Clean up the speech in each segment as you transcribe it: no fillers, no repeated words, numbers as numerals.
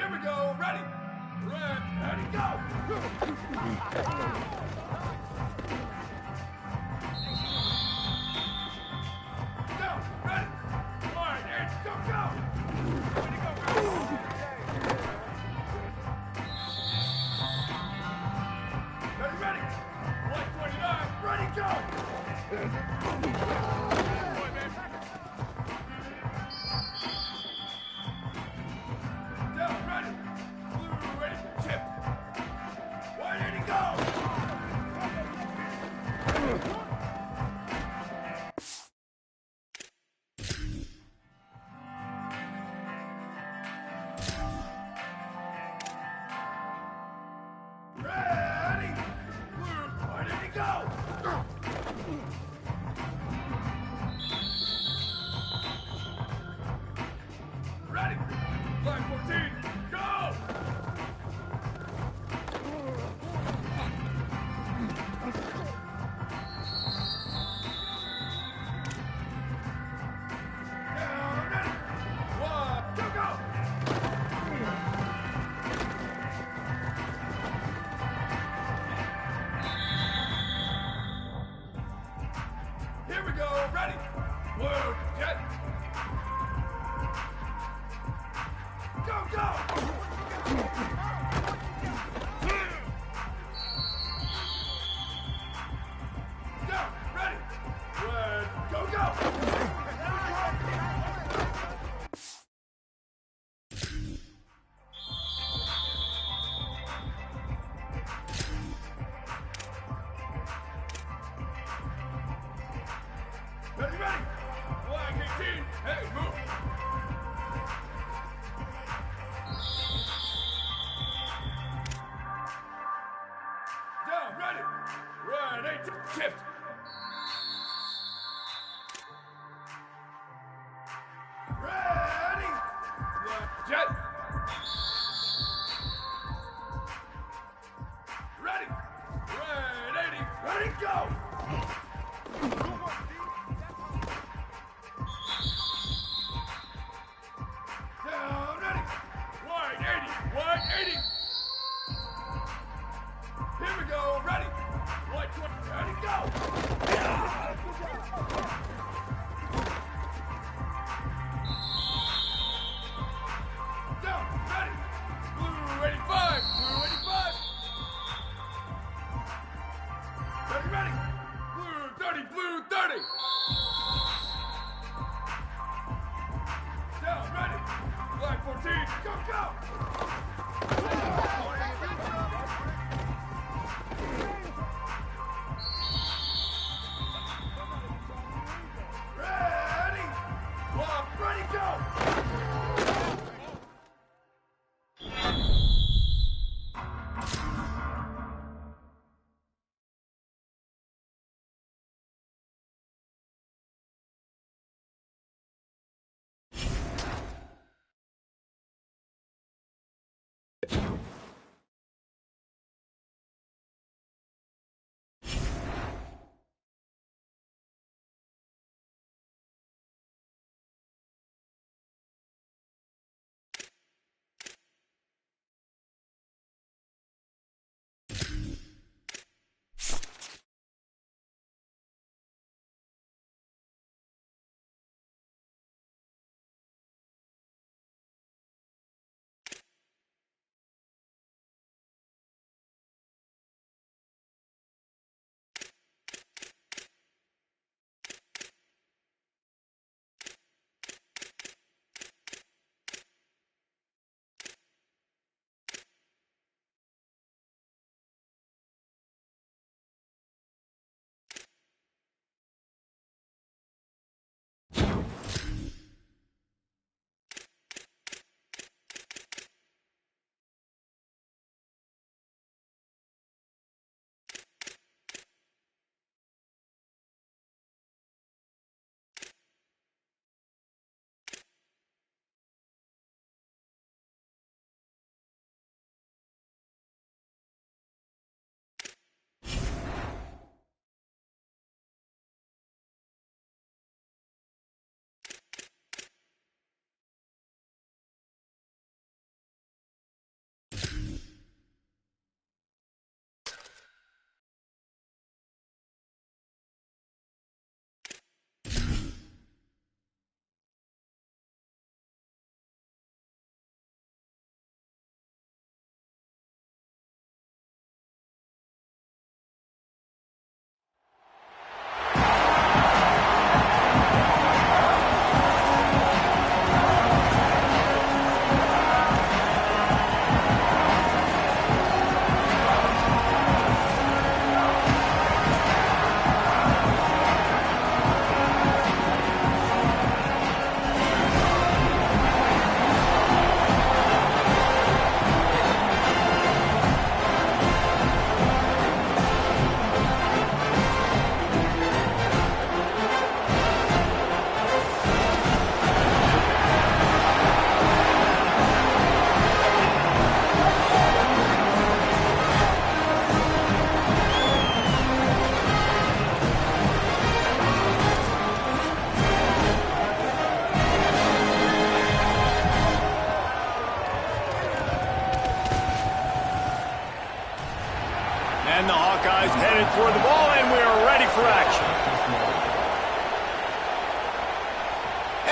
Here we go. Ready. Ready, go. Down. Ready. Line, and go, go. Ready, go, go. Ready, ready. 129. Ready, go. Boy, man. Down, ready. Blue, ready. Shift. 180, go. Ready. Blue, 180, go. Ready. Line 14, go. Down, ready. One, go, go. Here we go, ready. Blue, jet. Go, go. Down, ready. Red, go, go. Ready, ready. Flag 18. Hey, move. Down, ready. Red 18. Shift. Ready. Left jet. Ready. Red 80. Ready, go. Down, ready. Wide 80. Wide 80. Here we go. Ready. White 20. Ready, go. Down, ready. Blue 85. Blue 85. Ready, ready. Blue 30. Blue 30. Down, ready. Black 14. Go, go. Ready. One, ready, go.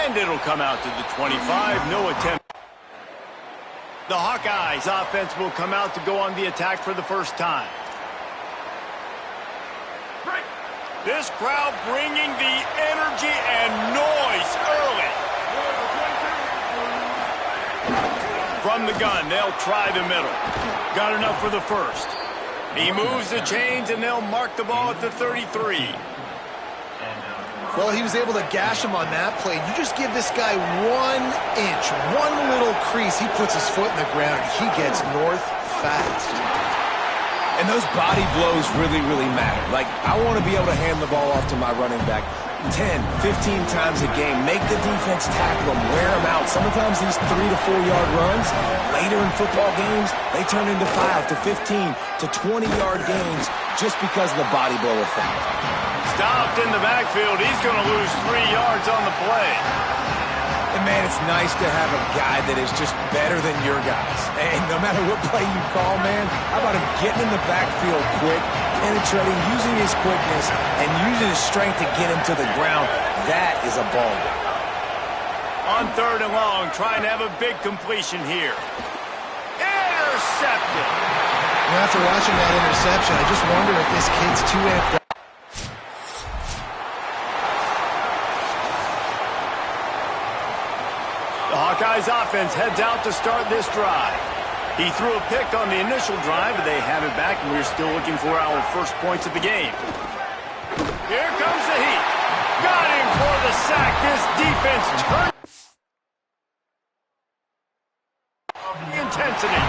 And it'll come out to the 25. No attempt. The Hawkeyes offense will come out to go on the attack for the first time. This crowd bringing the energy and noise early. From the gun, they'll try the middle. Got enough for the first. He moves the chains, and they'll mark the ball at the 33. Well, he was able to gash him on that play. You just give this guy 1 inch, one little crease. He puts his foot in the ground. He gets north fast. And those body blows really, really matter. Like, I want to be able to hand the ball off to my running back 10, 15 times a game. Make the defense tackle them, wear them out. Sometimes these 3 to 4 yard runs, later in football games, they turn into 5 to 15 to 20 yard gains just because of the body blow effect. Stopped in the backfield. He's going to lose 3 yards on the play. And, man, it's nice to have a guy that is just better than your guys. And no matter what play you call, man, how about him getting in the backfield quick, penetrating, using his quickness, and using his strength to get him to the ground? That is a ball game. On 3rd and long, trying to have a big completion here. Intercepted. After watching that interception, I just wonder if this kid's too amped up. The Hawkeyes offense heads out to start this drive. He threw a pick on the initial drive, but they have it back, and we're still looking for our first points of the game. Here comes the heat. Got him for the sack. This defense turned. Intensity.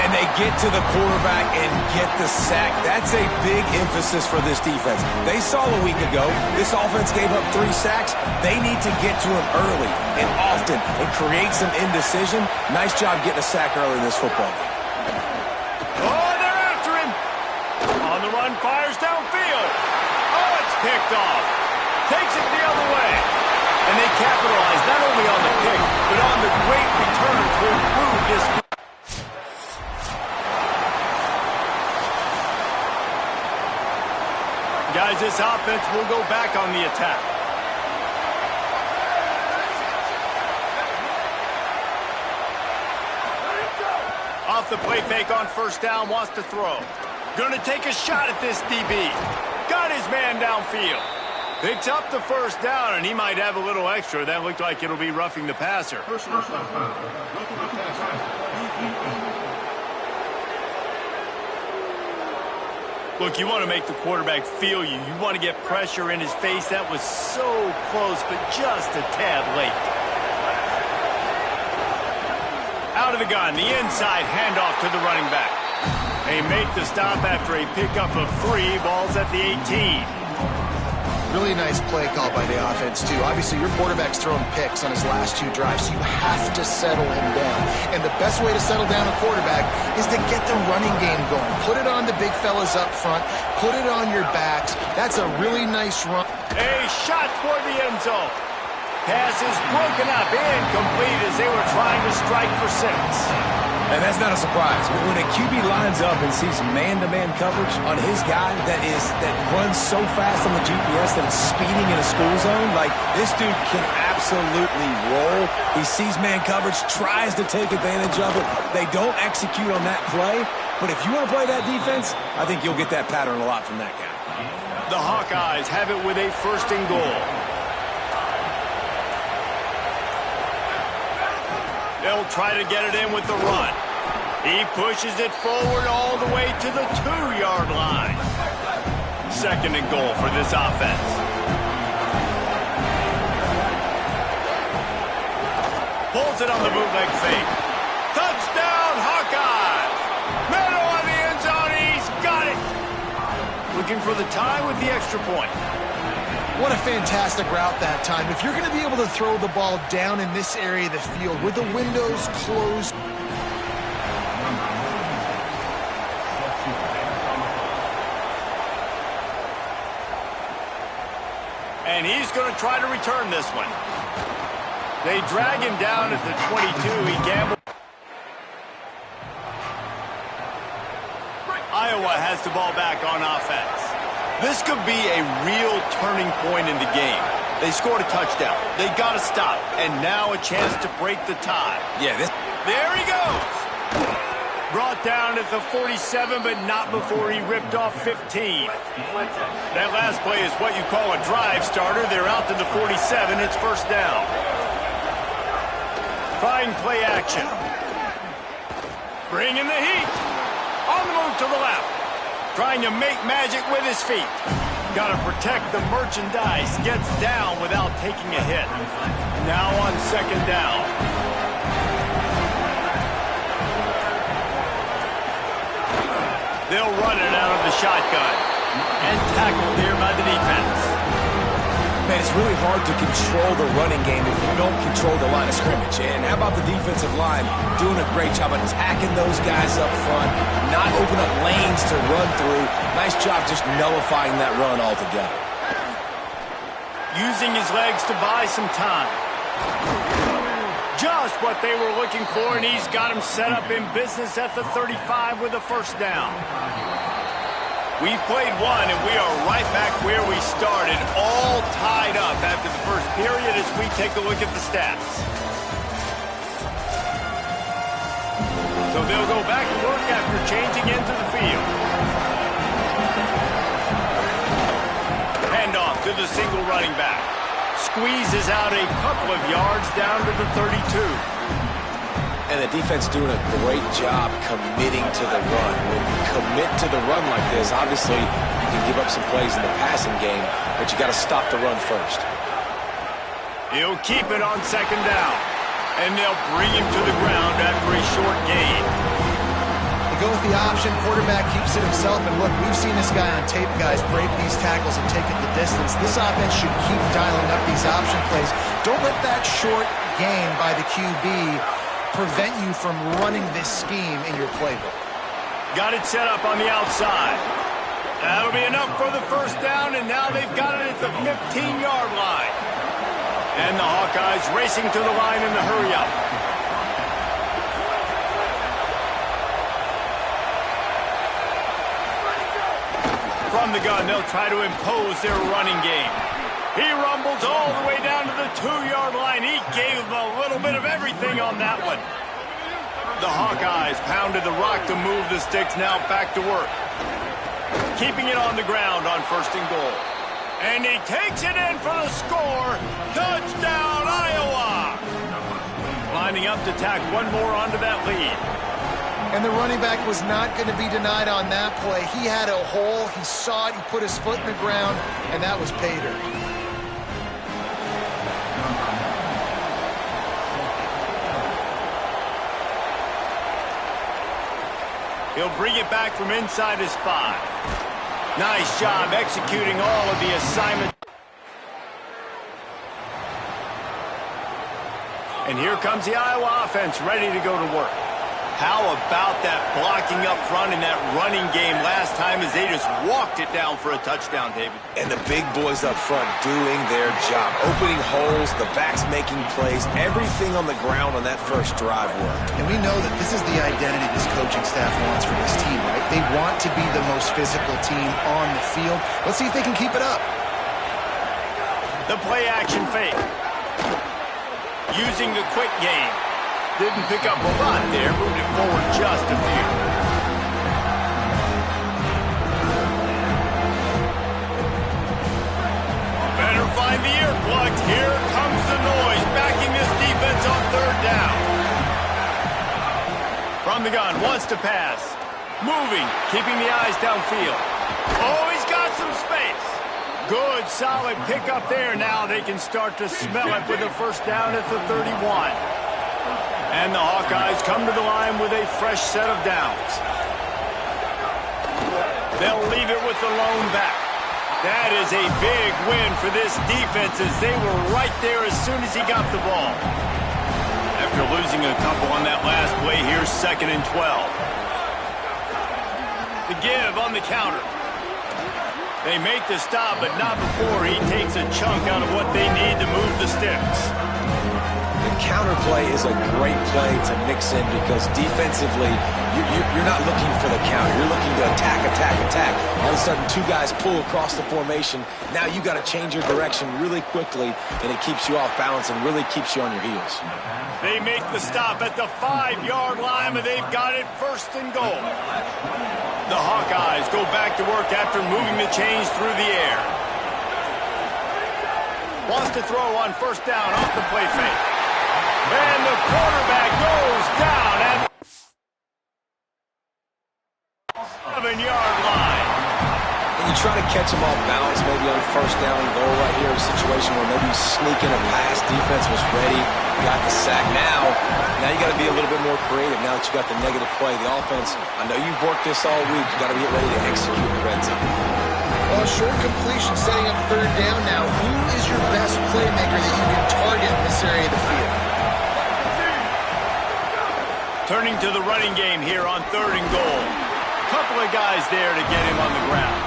And they get to the quarterback and get the sack. That's a big emphasis for this defense. They saw a week ago, this offense gave up 3 sacks. They need to get to him early and often and create some indecision. Nice job getting a sack early in this football game. Oh, they're after him. On the run, fires downfield. Oh, it's picked off. Takes it the other way. And they capitalize not only on the pick, but on the great return to improve this. Guys, this offense will go back on the attack. Off the play fake on 1st down, wants to throw. Gonna take a shot at this DB. Got his man downfield. Picks up the 1st down, and he might have a little extra. That looked like it'll be roughing the passer. Look, you want to make the quarterback feel you. You want to get pressure in his face. That was so close, but just a tad late. Out of the gun, the inside handoff to the running back. They make the stop after a pickup of 3 balls at the 18. Really nice play call by the offense, too. Obviously, your quarterback's throwing picks on his last 2 drives, so you have to settle him down. And the best way to settle down a quarterback is to get the running game going. Put it on the big fellas up front. Put it on your backs. That's a really nice run. A shot toward the end zone. Pass is broken up, incomplete as they were trying to strike for 6. And that's not a surprise. When a QB lines up and sees man-to-man coverage on his guy that runs so fast on the GPS that it's speeding in a school zone, like, this dude can absolutely roll. He sees man coverage, tries to take advantage of it. They don't execute on that play. But if you want to play that defense, I think you'll get that pattern a lot from that guy. The Hawkeyes have it with a 1st and goal. They'll try to get it in with the run. He pushes it forward all the way to the 2-yard line. 2nd and goal for this offense. Pulls it on the bootleg fake. Touchdown, Hawkeyes! Middle of the end zone, he's got it! Looking for the tie with the extra point. What a fantastic route that time. If you're going to be able to throw the ball down in this area of the field with the windows closed. And he's going to try to return this one. They drag him down at the 22. He gambled. Iowa has the ball back on offense. This could be a real turning point in the game. They scored a touchdown. They got to stop. And now a chance to break the tie. Yeah, There he goes. Brought down at the 47, but not before he ripped off 15. That last play is what you call a drive starter. They're out to the 47. It's first down. Trying play action. Bringing the heat. On the move to the left. Trying to make magic with his feet. Got to protect the merchandise. Gets down without taking a hit. Now on second down. They'll run it out of the shotgun. And tackled there by the defense. Man, it's really hard to control the running game if you don't control the line of scrimmage. And how about the defensive line doing a great job attacking those guys up front, not open up lanes to run through. Nice job just nullifying that run altogether. Using his legs to buy some time. Just what they were looking for, and he's got him set up in business at the 35 with a first down. We've played one, and we are right back where we started, all tied up after the first period as we take a look at the stats. So they'll go back to work after changing into the field. Handoff to the single running back. Squeezes out a couple of yards down to the 32. And the defense doing a great job committing to the run. When you commit to the run like this, obviously you can give up some plays in the passing game, but you got to stop the run first. He'll keep it on second down. And they'll bring him to the ground after a short gain. They go with the option. Quarterback keeps it himself. And look, we've seen this guy on tape, guys, break these tackles and take it the distance. This offense should keep dialing up these option plays. Don't let that short gain by the QB prevent you from running this scheme in your playbook. Got it set up on the outside. That'll be enough for the first down, and now they've got it at the 15-yard line. And the Hawkeyes racing to the line in the hurry-up. From the gun, they'll try to impose their running game. He rumbles all the way down to the 2-yard line. He gave him a little bit of everything on that one. The Hawkeyes pounded the rock to move the sticks, now back to work. Keeping it on the ground on first and goal. And he takes it in for the score. Touchdown, Iowa! Lining up to tack one more onto that lead. And the running back was not going to be denied on that play. He had a hole. He saw it. He put his foot in the ground, and that was pay dirt. He'll bring it back from inside his 5. Nice job executing all of the assignment. And here comes the Iowa offense ready to go to work. How about that blocking up front and that running game last time as they just walked it down for a touchdown, David? And the big boys up front doing their job. Opening holes, the backs making plays, everything on the ground on that first drive worked. And we know that this is the identity this coaching staff wants for this team, right? They want to be the most physical team on the field. Let's see if they can keep it up. The play action fake. Using the quick game. Didn't pick up a lot there, moved it forward just a few. Better find the earplugs. Here comes the noise, backing this defense on third down. From the gun, wants to pass. Moving, keeping the eyes downfield. Oh, he's got some space. Good, solid pickup there. Now they can start to smell it with a first down at the 31. And the Hawkeyes come to the line with a fresh set of downs. They'll leave it with the lone back. That is a big win for this defense as they were right there as soon as he got the ball. After losing a couple on that last play, here's 2nd and 12. The give on the counter. They make the stop, but not before he takes a chunk out of what they need to move the sticks. The counter play is a great play to mix in because defensively, you're not looking for the counter. You're looking to attack, attack, attack. All of a sudden, two guys pull across the formation. Now you got to change your direction really quickly, and it keeps you off balance and really keeps you on your heels. They make the stop at the 5-yard line, but they've got it first and goal. The Hawkeyes go back to work after moving the chains through the air. Wants to throw on first down off the play fake. And the quarterback goes down at the 7-yard line. And you try to catch him off balance, maybe on first down and goal right here, a situation where maybe you sneak in a pass, defense was ready, got the sack. Now you got to be a little bit more creative now that you got the negative play. The offense, I know you've worked this all week, you got to get ready to execute the red zone. Well, short completion setting up third down now. Who is your best playmaker that you can target in this area of the field? Turning to the running game here on third and goal. Couple of guys there to get him on the ground.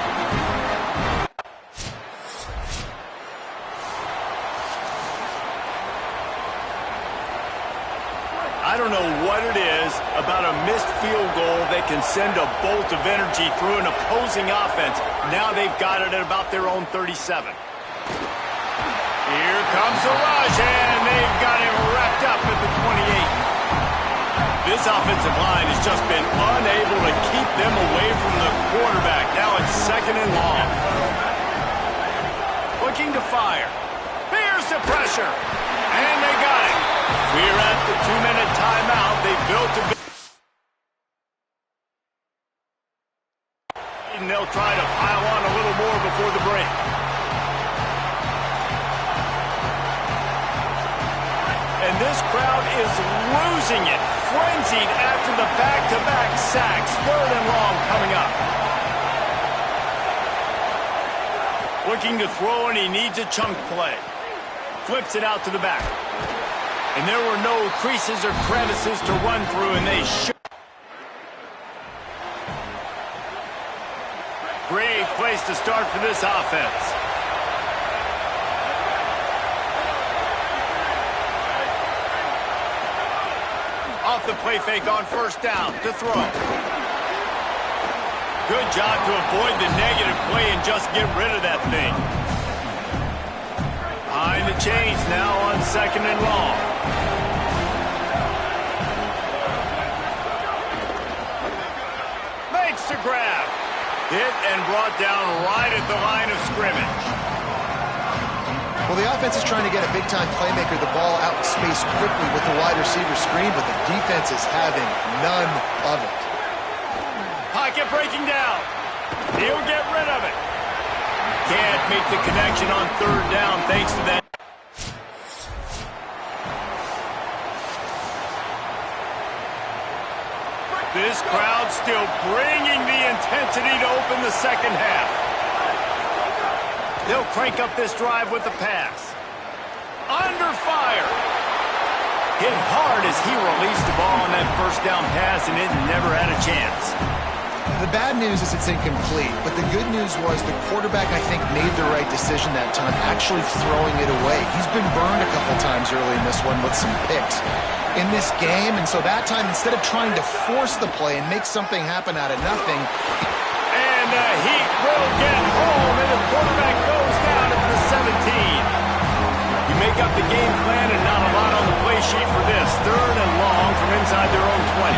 I don't know what it is about a missed field goal that can send a bolt of energy through an opposing offense. Now they've got it at about their own 37. Here comes the rush, and they've got him wrapped up at the 28. This offensive line has just been unable to keep them away from the quarterback. Now it's second and long. Looking to fire. Here's the pressure. And they got it. We're at the 2-minute timeout. They built a big... And they'll try to pile on a little more before the break. And this crowd is losing it. Frenzied after the back-to-back sacks. Third and long coming up. Looking to throw, and he needs a chunk play. Flips it out to the back. And there were no creases or crevices to run through, and they should. Great place to start for this offense. Off the play fake on first down to throw. Good job to avoid the negative play and just get rid of that thing. Behind the chains now on second and long. Makes the grab. Hit and brought down right at the line of scrimmage. Well, the offense is trying to get a big-time playmaker the ball out in space quickly with the wide receiver screen, but the defense is having none of it. Pocket breaking down. He'll get rid of it. Can't make the connection on third down thanks to that. This crowd still bringing the intensity to open the second half. They'll crank up this drive with the pass. Under fire. Hit hard as he released the ball on that first down pass, and it never had a chance. The bad news is it's incomplete, but the good news was the quarterback, I think, made the right decision that time, actually throwing it away. He's been burned a couple times early in this one with some picks in this game, and so that time, instead of trying to force the play and make something happen out of nothing... And the Heat will get home, and the quarterback goes down at the 17. You make up the game plan and not a lot on the play sheet for this. Third and long from inside their own 20.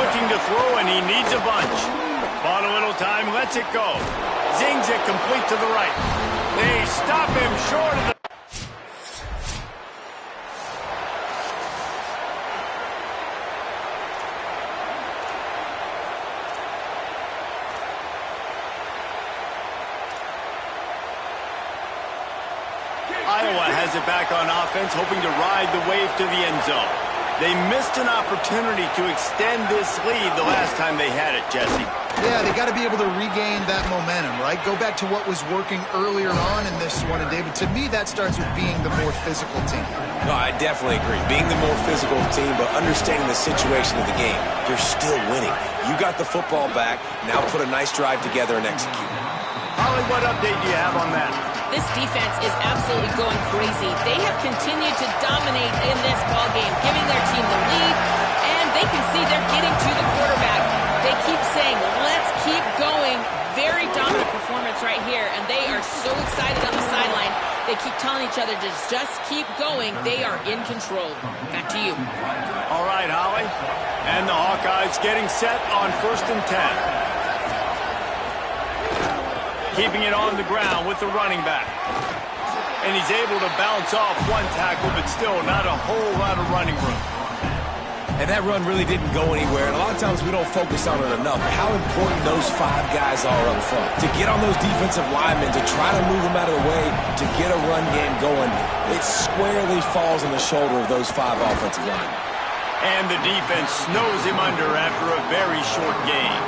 Looking to throw, and he needs a bunch. Bought a little time, lets it go. Zings it complete to the right. They stop him short of the... Iowa has it back on offense, hoping to ride the wave to the end zone. They missed an opportunity to extend this lead the last time they had it, Jesse. Yeah, they got to be able to regain that momentum, right? Go back to what was working earlier on in this one. And, David, to me, that starts with being the more physical team. No, I definitely agree. Being the more physical team, but understanding the situation of the game. You're still winning. You got the football back. Now put a nice drive together and execute. Holly, what update do you have on that? this defense is absolutely going crazy. They have continued to dominate in this ballgame, giving their team the lead, and they can see they're getting to the quarterback. They keep saying, let's keep going. Very dominant performance right here, and they are so excited on the sideline. They keep telling each other to just keep going. They are in control. Back to you. All right, Holly. And the Hawkeyes getting set on 1st and 10. Keeping it on the ground with the running back. And he's able to bounce off one tackle, but still not a whole lot of running room. And that run really didn't go anywhere. And a lot of times we don't focus on it enough. But how important those 5 guys are up front. To get on those defensive linemen, to try to move them out of the way, to get a run game going, it squarely falls on the shoulder of those 5 offensive linemen. And the defense snows him under after a very short game.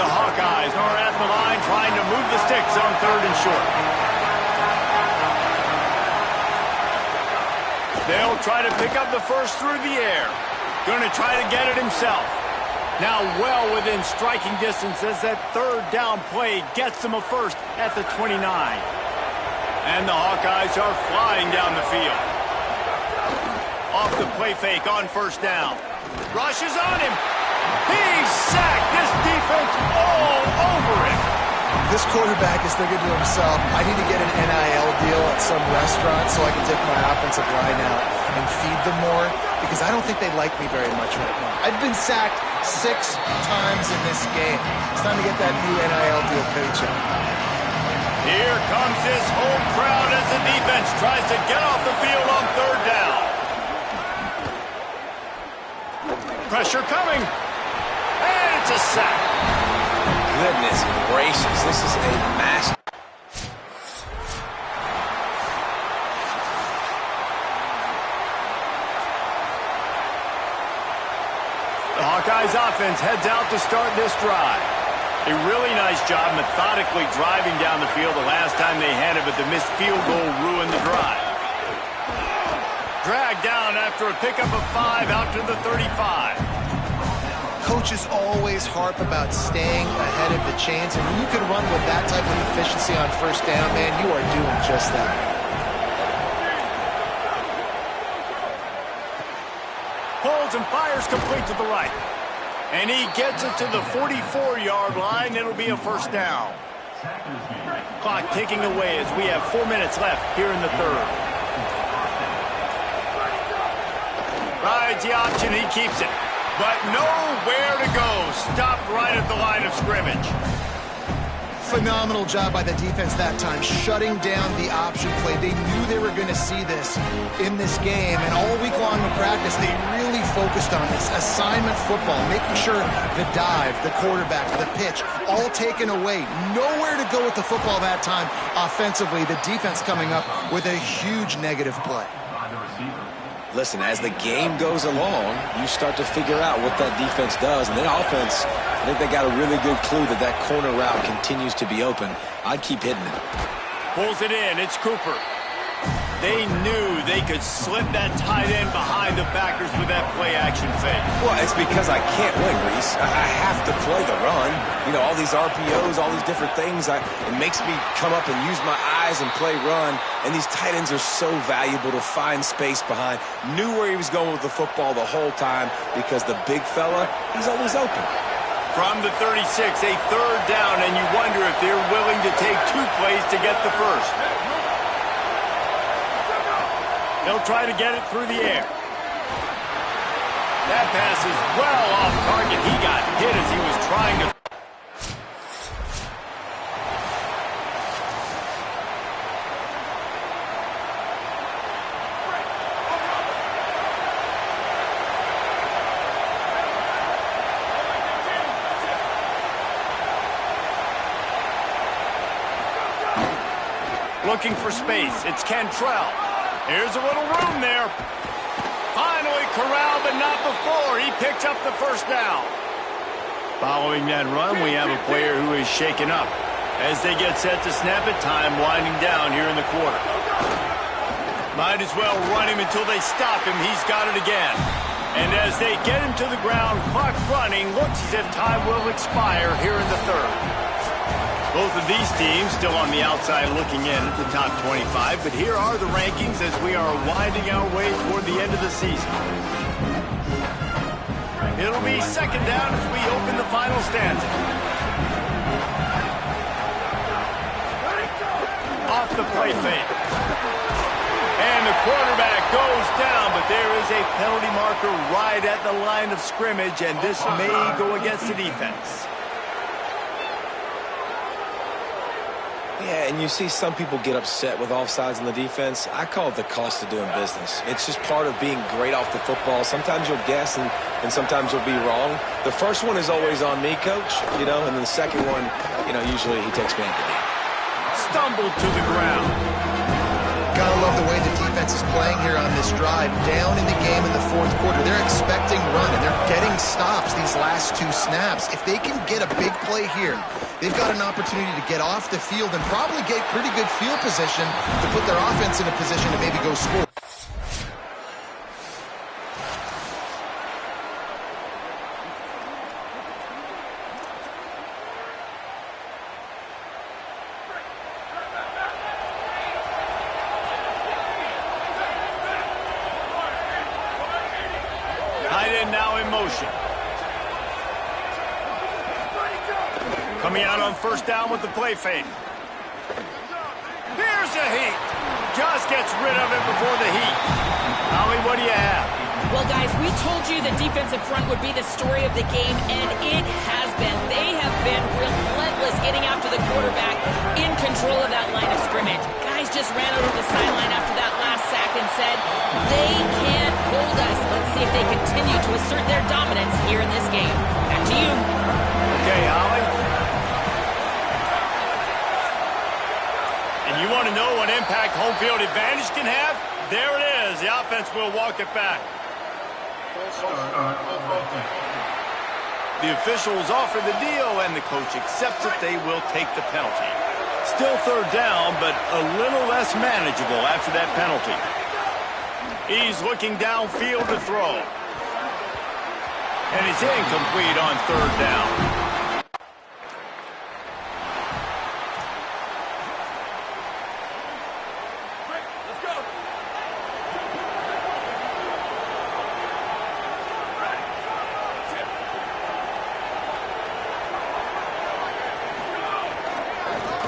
The Hawkeyes are at the line trying to move the sticks on 3rd and short. They'll try to pick up the first through the air. Going to try to get it himself. Now well within striking distance as that 3rd down play gets them a first at the 29. And the Hawkeyes are flying down the field. Off the play fake on 1st down. Rushes on him. He's sacked. This defense all over him. This quarterback is thinking to himself, I need to get an NIL deal at some restaurant so I can take my offensive line out and feed them more, because I don't think they like me very much right now. I've been sacked 6 times in this game. It's time to get that new NIL deal paycheck. Here comes this whole crowd as the defense tries to get off the field on 3rd down. Pressure coming. And it's a sack. Goodness gracious, this is a mass. The Hawkeyes offense heads out to start this drive. A really nice job methodically driving down the field the last time they had it, but the missed field goal ruined the drive. Dragged down after a pickup of 5 out to the 35. Coaches always harp about staying ahead of the chains, and when you can run with that type of efficiency on 1st down, man, you are doing just that. Pulls and fires complete to the right. And he gets it to the 44-yard line. It'll be a 1st down. Clock ticking away as we have 4 minutes left here in the 3rd. Rides the option, he keeps it. But nowhere to go. Stopped right at the line of scrimmage. Phenomenal job by the defense that time, shutting down the option play. They knew they were going to see this in this game, and all week long in practice, they really focused on this assignment football, making sure the dive, the quarterback, the pitch, all taken away. Nowhere to go with the football that time offensively. The defense coming up with a huge negative play. Listen, as the game goes along, you start to figure out what that defense does. And then offense, I think they got a really good clue that that corner route continues to be open. I'd keep hitting it. Pulls it in. It's Cooper. They knew they could slip that tight end behind the backers with that play-action fake. Well, it's because I can't win, Reese. I have to play the run. You know, all these RPOs, all these different things. It makes me come up and use my eyes and play run. And these tight ends are so valuable to find space behind. Knew where he was going with the football the whole time because the big fella, he's always open. From the 36, a 3rd down, and you wonder if they're willing to take 2 plays to get the first. They'll try to get it through the air. That pass is well off target. He got hit as he was trying to... Looking for space. It's Cantrell. Here's a little room there. Finally corralled, but not before. He picks up the 1st down. Following that run, we have a player who is shaken up as they get set to snap it. Time winding down here in the quarter. Might as well run him until they stop him. He's got it again. And as they get him to the ground, clock running, looks as if time will expire here in the 3rd. Both of these teams still on the outside looking in at the top 25, but here are the rankings as we are winding our way toward the end of the season. It'll be second down as we open the final stanza. Off the play fake. And the quarterback goes down, but there is a penalty marker right at the line of scrimmage, and this may go against the defense. Yeah, and you see some people get upset with offsides in the defense. I call it the cost of doing business. It's just part of being great off the football. Sometimes you'll guess, and sometimes you'll be wrong. The first one is always on me, Coach, and then the second one, usually he takes me out the game. Stumbled to the ground. Gotta love the way the defense is playing here on this drive. Down in the game in the fourth quarter. They're expecting run, and they're getting stops these last two snaps. If they can get a big play here, they've got an opportunity to get off the field and probably get pretty good field position to put their offense in a position to maybe go score. Now in motion. Coming out on first down with the play fake. Here's a heat. Just gets rid of it before the heat. Holly, what do you have? Well, guys, we told you the defensive front would be the story of the game, and it has been. They have been relentless getting after the quarterback in control of that line of scrimmage. Guys just ran over the sideline after that last sack and said, they can't hold us. Let's see if they continue to assert their dominance here in this game. Back to you. Okay, Holly. And you want to know what impact home field advantage can have? There it is. The offense will walk it back. The officials offer the deal, and the coach accepts it. They will take the penalty. Still third down, but a little less manageable after that penalty. He's looking downfield to throw. And it's incomplete on third down.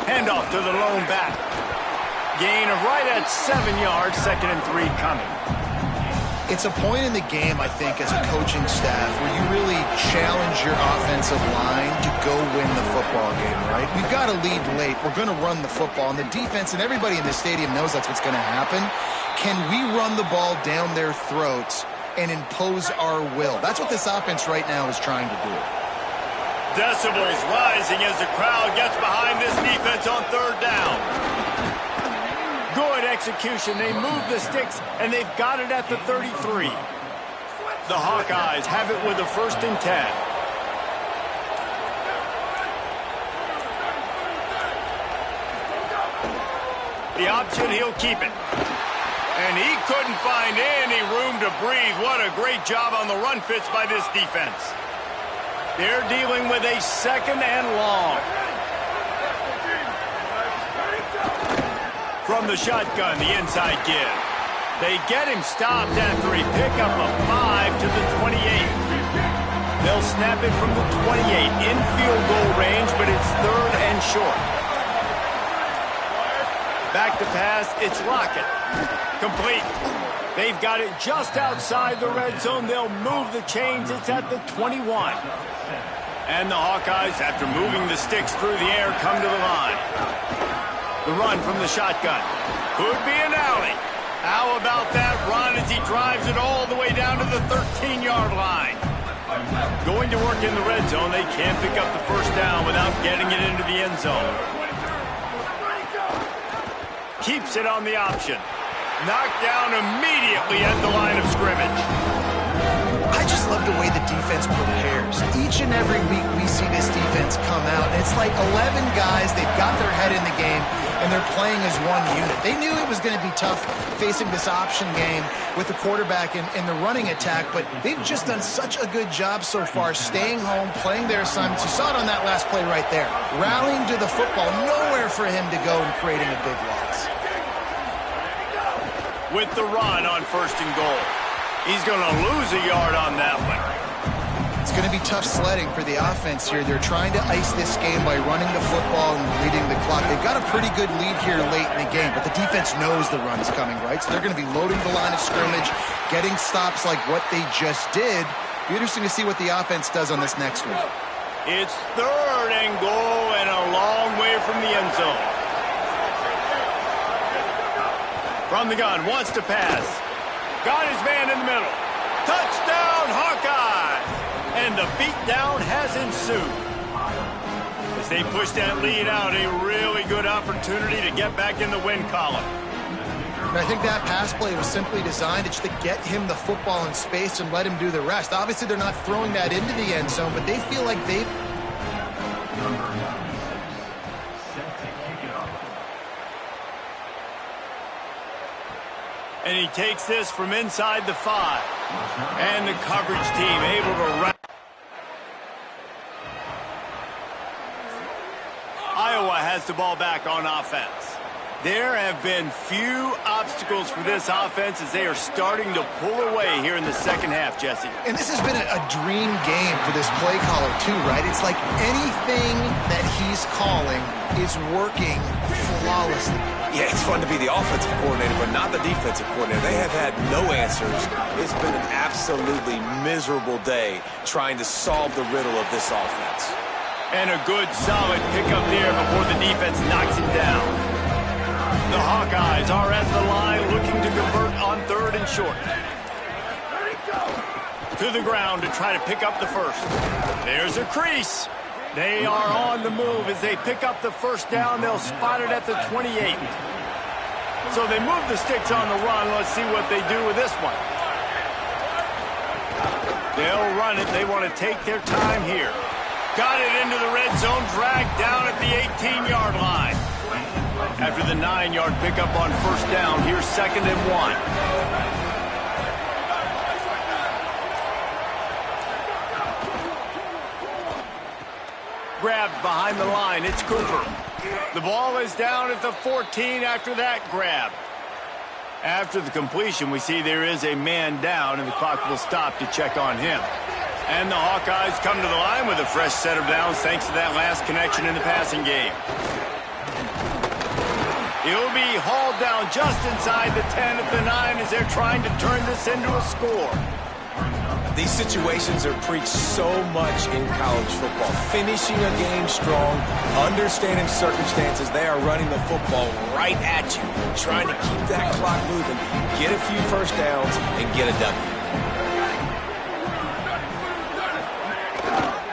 Handoff to the lone back. Gain of right at 7 yards, 2nd and 3 coming. It's a point in the game, I think, as a coaching staff where you really challenge your offensive line to go win the football game, right? We've got to lead late. We're going to run the football, and the defense and everybody in the stadium knows that's what's going to happen. Can we run the ball down their throats and impose our will? That's what this offense right now is trying to do. Decibels rising as the crowd gets behind this defense on third down. Good execution. They move the sticks, and they've got it at the 33. The Hawkeyes have it with a 1st and 10. The option, he'll keep it. And he couldn't find any room to breathe. What a great job on the run fits by this defense. They're dealing with a 2nd and long. From the shotgun, the inside give. They get him stopped after he picked up a 5 to the 28. They'll snap it from the 28 in field goal range, but it's 3rd and short. Back to pass, it's Lockett. Complete. They've got it just outside the red zone. They'll move the chains. It's at the 21. And the Hawkeyes, after moving the sticks through the air, come to the line. The run from the shotgun. Could be an alley. How about that run as he drives it all the way down to the 13-yard line? Going to work in the red zone. They can't pick up the 1st down without getting it into the end zone. Keeps it on the option. Knocked down immediately at the line of scrimmage. I just love the way the defense prepares. Each and every week we see this defense come out, and it's like 11 guys, they've got their head in the game, and and they're playing as one unit. They knew it was going to be tough facing this option game with the quarterback in the running attack, but they've just done such a good job so far staying home, playing their assignments. You saw it on that last play right there. Rallying to the football, nowhere for him to go and creating a big loss. With the run on 1st and goal. He's going to lose a yard on that one. It's going to be tough sledding for the offense here. They're trying to ice this game by running the football and leading the clock. They've got a pretty good lead here late in the game, but the defense knows the run's coming, right? So they're going to be loading the line of scrimmage, getting stops like what they just did. Be interesting to see what the offense does on this next one. It's 3rd and goal and a long way from the end zone. From the gun, wants to pass. Got his man in the middle. Touchdown, Hawkeyes! And the beatdown has ensued. As they push that lead out, a really good opportunity to get back in the win column. I think that pass play was simply designed just to get him the football in space and let him do the rest. Obviously, they're not throwing that into the end zone, but they feel like they... And he takes this from inside the 5. And the coverage team able to wrap. Iowa has the ball back on offense. There have been few obstacles for this offense as they are starting to pull away here in the second half, Jesse. And this has been a dream game for this play caller too, right? It's like anything that he's calling is working flawlessly. Yeah, it's fun to be the offensive coordinator, but not the defensive coordinator. They have had no answers. It's been an absolutely miserable day trying to solve the riddle of this offense. And a good, solid pickup there before the defense knocks him down. The Hawkeyes are at the line looking to convert on 3rd and short. To the ground to try to pick up the first. There's a crease. They are on the move as they pick up the first down. They'll spot it at the 28. So they move the sticks on the run. Let's see what they do with this one. They'll run it. They want to take their time here. Got it into the red zone, dragged down at the 18-yard line. After the 9-yard pickup on 1st down, here's 2nd and 1. Grabbed behind the line, it's Cooper. The ball is down at the 14 after that grab. After the completion, we see there is a man down, and the clock will stop to check on him. And the Hawkeyes come to the line with a fresh set of downs thanks to that last connection in the passing game. He'll be hauled down just inside the 10 at the 9 as they're trying to turn this into a score. These situations are preached so much in college football. Finishing a game strong, understanding circumstances. They are running the football right at you, trying to keep that clock moving, get a few first downs, and get a W.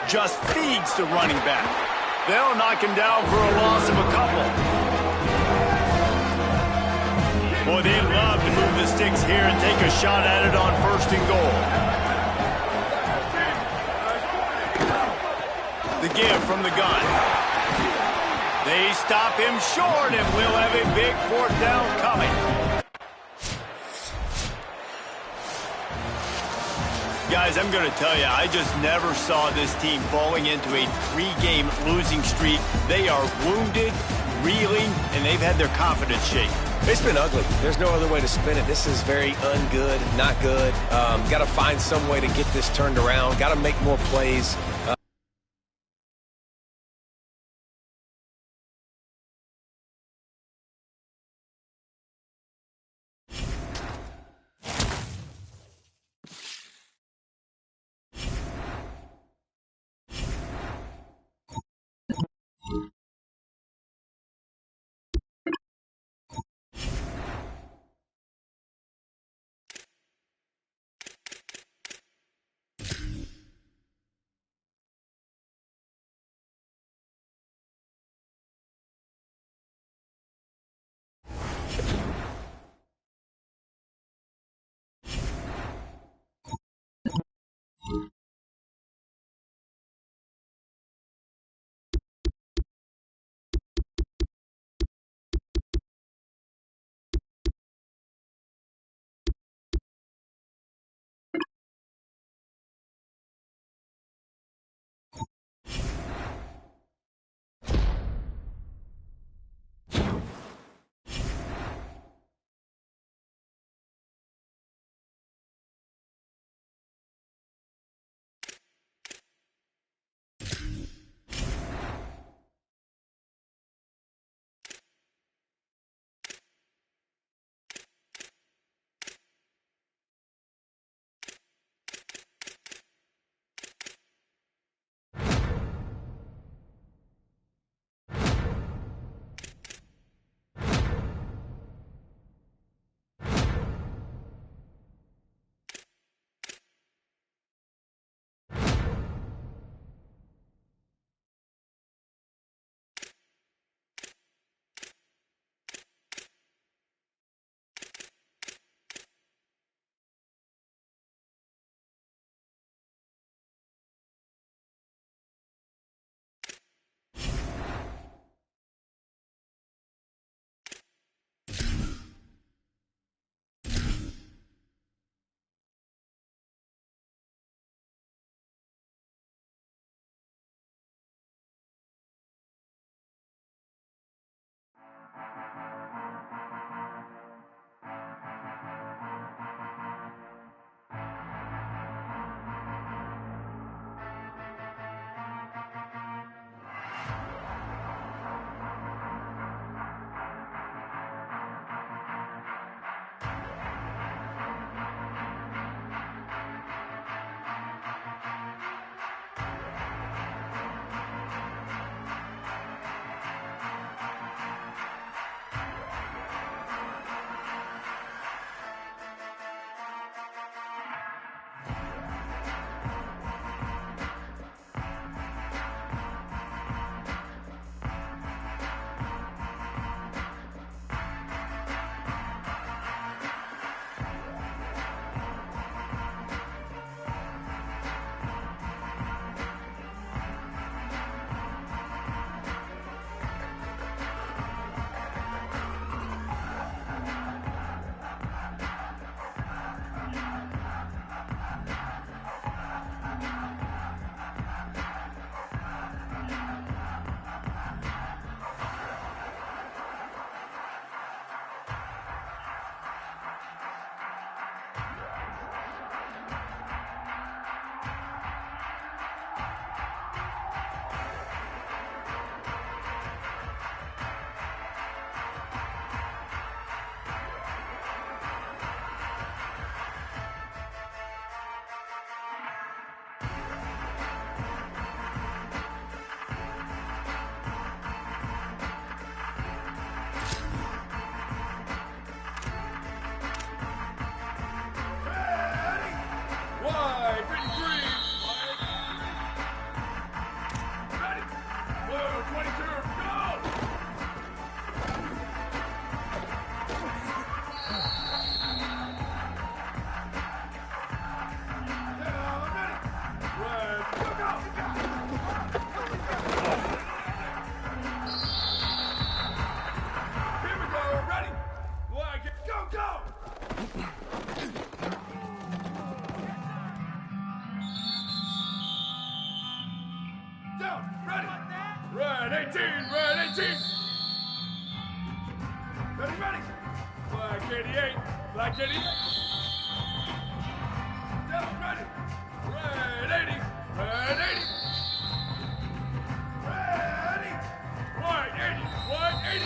Just feeds the running back. They'll knock him down for a loss of a couple. Boy, they love to move the sticks here and take a shot at it on 1st and goal. The give from the gun. They stop him short, and we'll have a big 4th down coming. Guys, I'm going to tell you, I just never saw this team falling into a 3-game losing streak. They are wounded, reeling, and they've had their confidence shaken. It's been ugly. There's no other way to spin it. This is very ungood, not good. Got to find some way to get this turned around. Got to make more plays. 38. Black 80. Down, ready. Red 80. Red 80. Ready. White 80. White 80.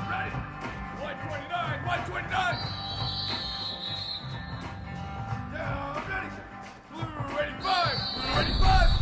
Ready. White 29. White 29. Down, ready. Blue 85. Blue 85.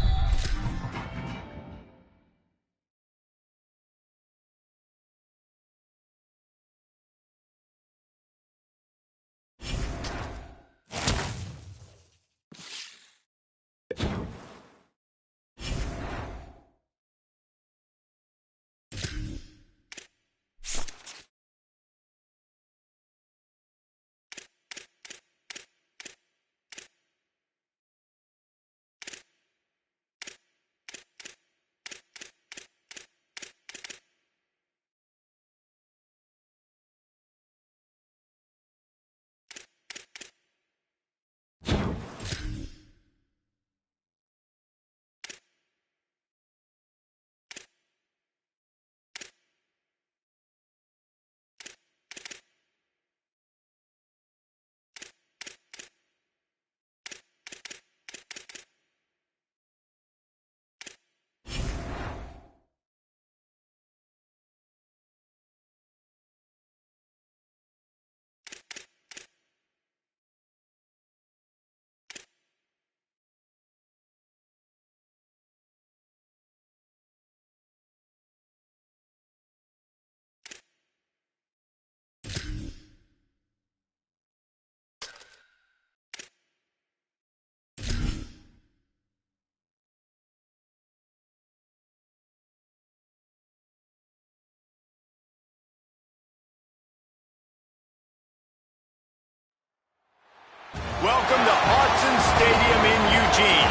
Welcome to Autzen Stadium in Eugene.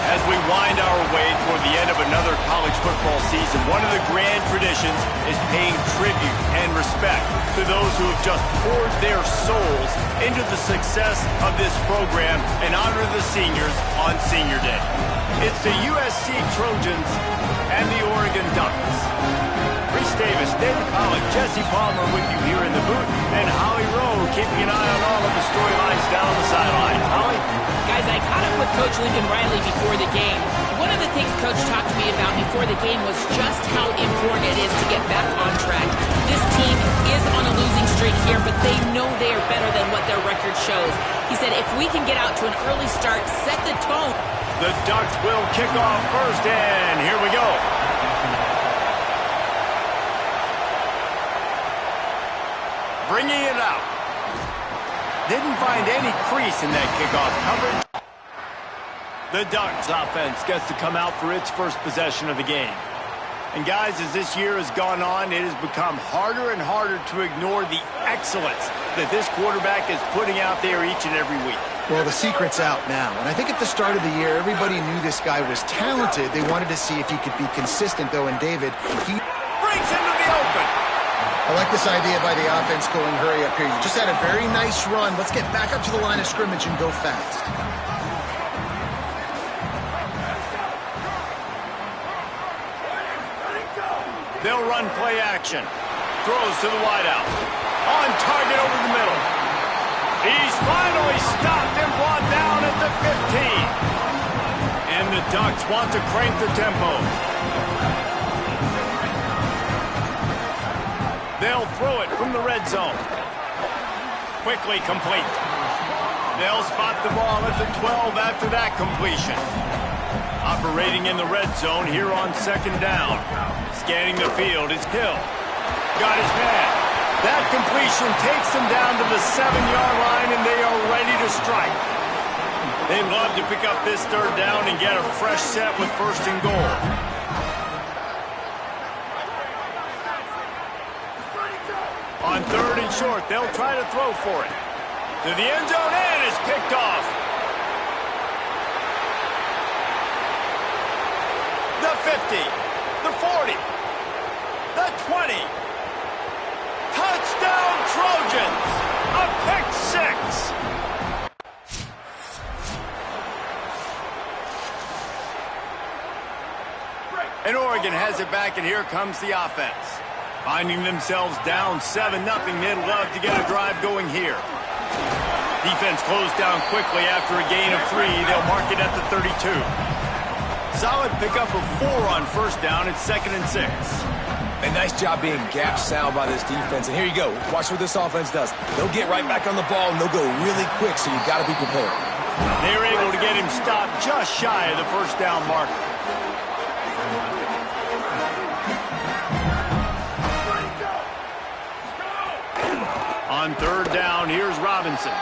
As we wind our way toward the end of another college football season, one of the grand traditions is paying tribute and respect to those who have just poured their souls into the success of this program and honor the seniors on Senior Day. It's the USC Trojans and the Oregon Ducks. Reese Davis, David Pollock, Jesse Palmer with you here in the booth, and Holly Rowe keeping an eye on all of the storylines down the sideline. Holly? Guys, I caught up with Coach Lincoln Riley before the game. One of the things Coach talked to me about before the game was just how important it is to get back on track. This team is on a losing streak here, but they know they are better than what their record shows. He said if we can get out to an early start, set the tone. The Ducks will kick off first, and here we go. Bringing it out. Didn't find any crease in that kickoff coverage. The Ducks offense gets to come out for its first possession of the game. And guys, as this year has gone on, it has become harder and harder to ignore the excellence that this quarterback is putting out there each and every week. Well, the secret's out now. And I think at the start of the year, everybody knew this guy was talented. They wanted to see if he could be consistent, though, and David, he Breaks into the open. I like this idea by the offense going hurry up here. You just had a very nice run. Let's get back up to the line of scrimmage and go fast. They'll run play action. Throws to the wideout. On target over the middle. He's finally stopped and brought down at the 15. And the Ducks want to crank the tempo. They'll throw it from the red zone. Quickly complete. They'll spot the ball at the 12 after that completion. Operating in the red zone here on second down. Scanning the field is Hill. Got his man. That completion takes them down to the 7-yard line, and they are ready to strike. They'd love to pick up this third down and get a fresh set with first and goal. On third and short, they'll try to throw for it. To the end zone, and it's picked off. The 50, the 40, the 20. Touchdown Trojans! A pick six! And Oregon has it back, and here comes the offense. Finding themselves down 7-0, they'd love to get a drive going here. Defense closed down quickly after a gain of 3. They'll mark it at the 32. Solid pickup of 4 on first down. It's 2nd and 6. A nice job being gap sound by this defense. And here you go. Watch what this offense does. They'll get right back on the ball, and they'll go really quick, so you got to be prepared. They were able to get him stopped just shy of the first down marker. On 3rd down, here's Robinson.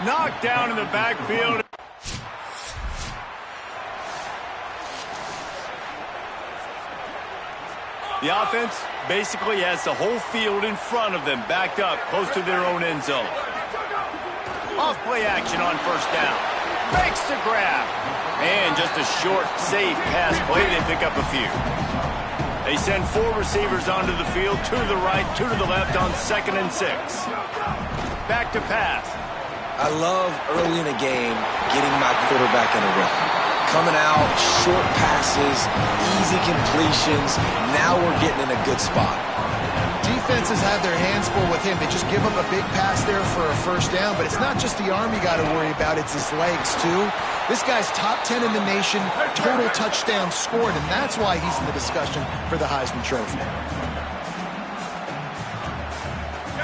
Knocked down in the backfield. The offense basically has the whole field in front of them, backed up close to their own end zone. Off play action on first down. Makes the grab. And just a short, safe pass play. They pick up a few. They send 4 receivers onto the field, 2 to the right, 2 to the left on 2nd and 6. Back to pass. I love early in a game getting my quarterback in a rhythm. Coming out, short passes, easy completions. Now we're getting in a good spot. Defenses have their hands full with him. They just give up a big pass there for a first down, but it's not just the arm you got to worry about, it's his legs too. This guy's top 10 in the nation, total touchdowns scored, and that's why he's in the discussion for the Heisman Trophy.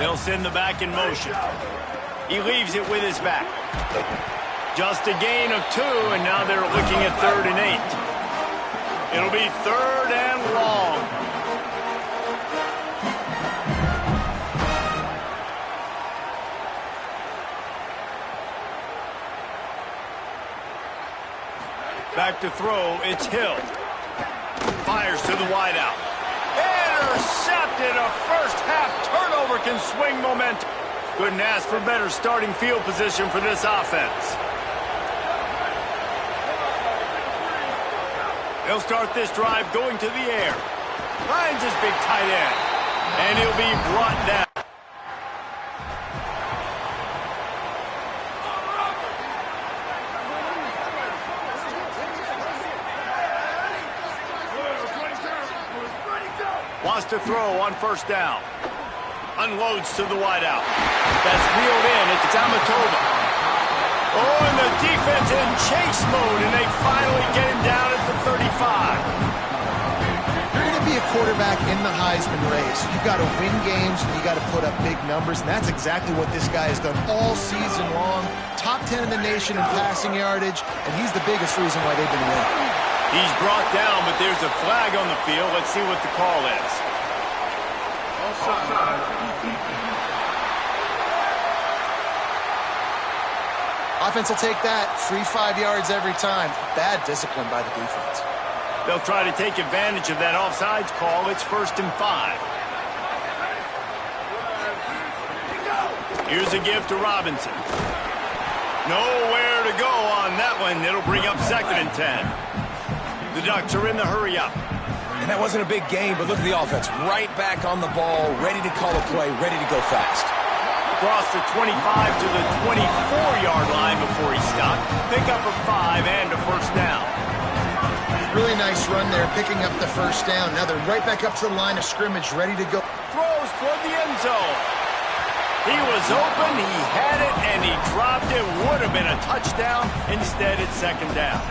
They'll send the back in motion. He leaves it with his back. Just a gain of 2, and now they're looking at 3rd and 8. It'll be 3rd and long. Back to throw, it's Hill. Fires to the wideout. Intercepted. A first half turnover can swing momentum. Couldn't ask for better starting field position for this offense. They'll start this drive going to the air. Finds his big tight end. And he'll be brought down. Wants to throw on first down. Unloads to the wideout. That's reeled in. It's Amatova. Oh, and the defense in chase mode, and they finally get him down at the 35. You're going to be a quarterback in the Heisman race. You've got to win games, and you got to put up big numbers, and that's exactly what this guy has done all season long. Top 10 in the nation in passing yardage, and he's the biggest reason why they've been winning. He's brought down, but there's a flag on the field. Let's see what the call is. Offense will take that. Free 5 yards every time. Bad discipline by the defense. They'll try to take advantage of that offsides call. It's 1st and 5. Here's a give to Robinson. Nowhere to go on that one. It'll bring up 2nd and 10. The Ducks are in the hurry up. And that wasn't a big game, but look at the offense. Right back on the ball, ready to call a play, ready to go fast. Across the 25 to the 24-yard line before he stopped. Pick up a 5 and a first down. Really nice run there, picking up the first down. Now they're right back up to the line of scrimmage, ready to go. Throws toward the end zone. He was open, he had it, and he dropped it. Would have been a touchdown. Instead, it's 2nd down.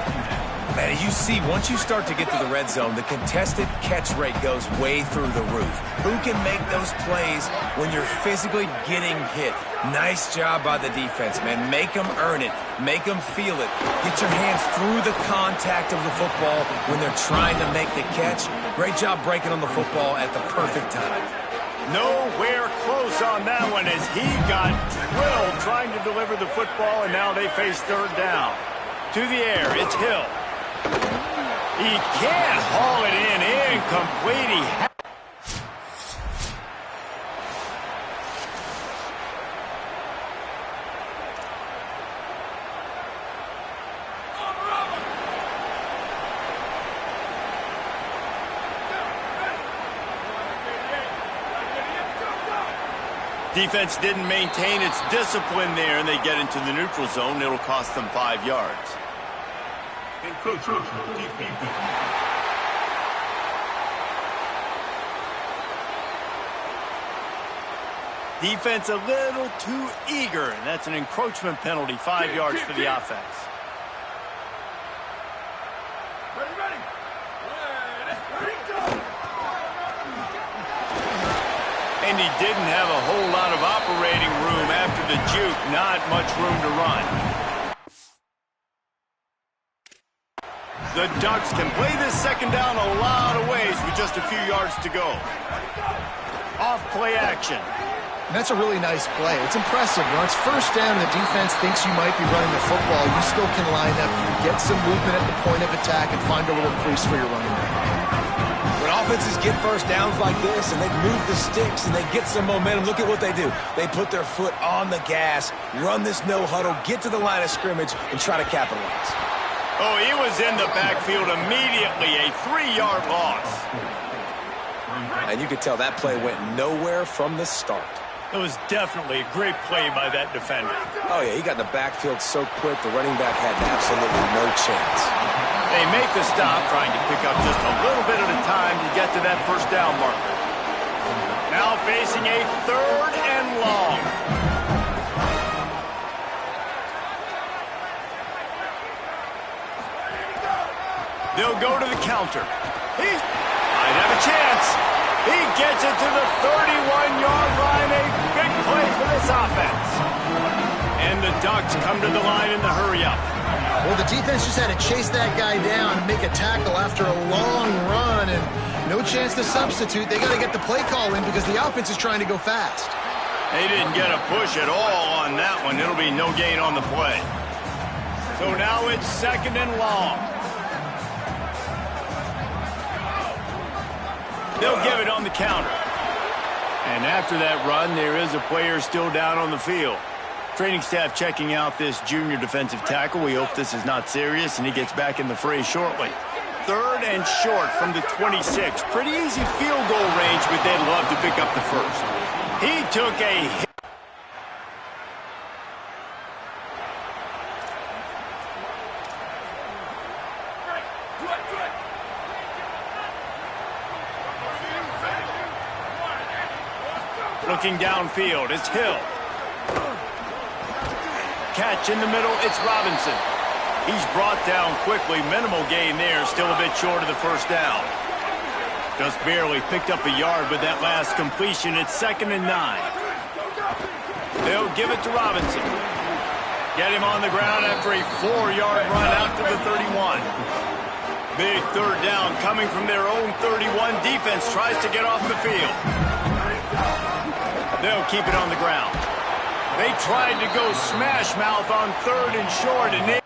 Man, you see, once you start to get to the red zone, the contested catch rate goes way through the roof. Who can make those plays when you're physically getting hit? Nice job by the defense, man. Make them earn it. Make them feel it. Get your hands through the contact of the football when they're trying to make the catch. Great job breaking on the football at the perfect time. Nowhere close on that one as he got drilled trying to deliver the football, and now they face 3rd down. To the air, it's Hill. He can't haul it in. Incomplete. He Defense didn't maintain its discipline there, and they get into the neutral zone. It'll cost them 5 yards. Defense a little too eager, and that's an encroachment penalty, 5 yards for the offense. Ready, go! And he didn't have a whole lot of operating room after the juke, not much room to run. The Ducks can play this second down a lot of ways with just a few yards to go. Off play action. And that's a really nice play. It's impressive. When it's first down and the defense thinks you might be running the football, you still can line up, get some movement at the point of attack, and find a little crease for your running back. When offenses get first downs like this and they move the sticks and they get some momentum, look at what they do. They put their foot on the gas, run this no huddle, get to the line of scrimmage, and try to capitalize. Oh, he was in the backfield immediately, a 3-yard loss. And you could tell that play went nowhere from the start. It was definitely a great play by that defender. Oh, yeah, he got in the backfield so quick, the running back had absolutely no chance. They make the stop, trying to pick up just a little bit at a time to get to that first down marker. Now facing a 3rd and long. They'll go to the counter. He might have a chance. He gets it to the 31-yard line. A big play for this offense. And the Ducks come to the line in the hurry-up. Well, the defense just had to chase that guy down and make a tackle after a long run, and no chance to substitute. They got to get the play call in because the offense is trying to go fast. They didn't get a push at all on that one. It'll be no gain on the play. So now it's 2nd and long. They'll give it on the counter. And after that run, there is a player still down on the field. Training staff checking out this junior defensive tackle. We hope this is not serious, and he gets back in the fray shortly. 3rd and short from the 26. Pretty easy field goal range, but they'd love to pick up the first. He took a hit. Looking downfield, it's Hill. Catch in the middle, it's Robinson. He's brought down quickly. Minimal gain there, still a bit short of the first down. Just barely picked up a yard with that last completion. It's 2nd and 9. They'll give it to Robinson. Get him on the ground after a 4-yard run after the 31. Big 3rd down coming from their own 31. Defense tries to get off the field. They'll keep it on the ground. They tried to go smash mouth on 3rd and short, and they...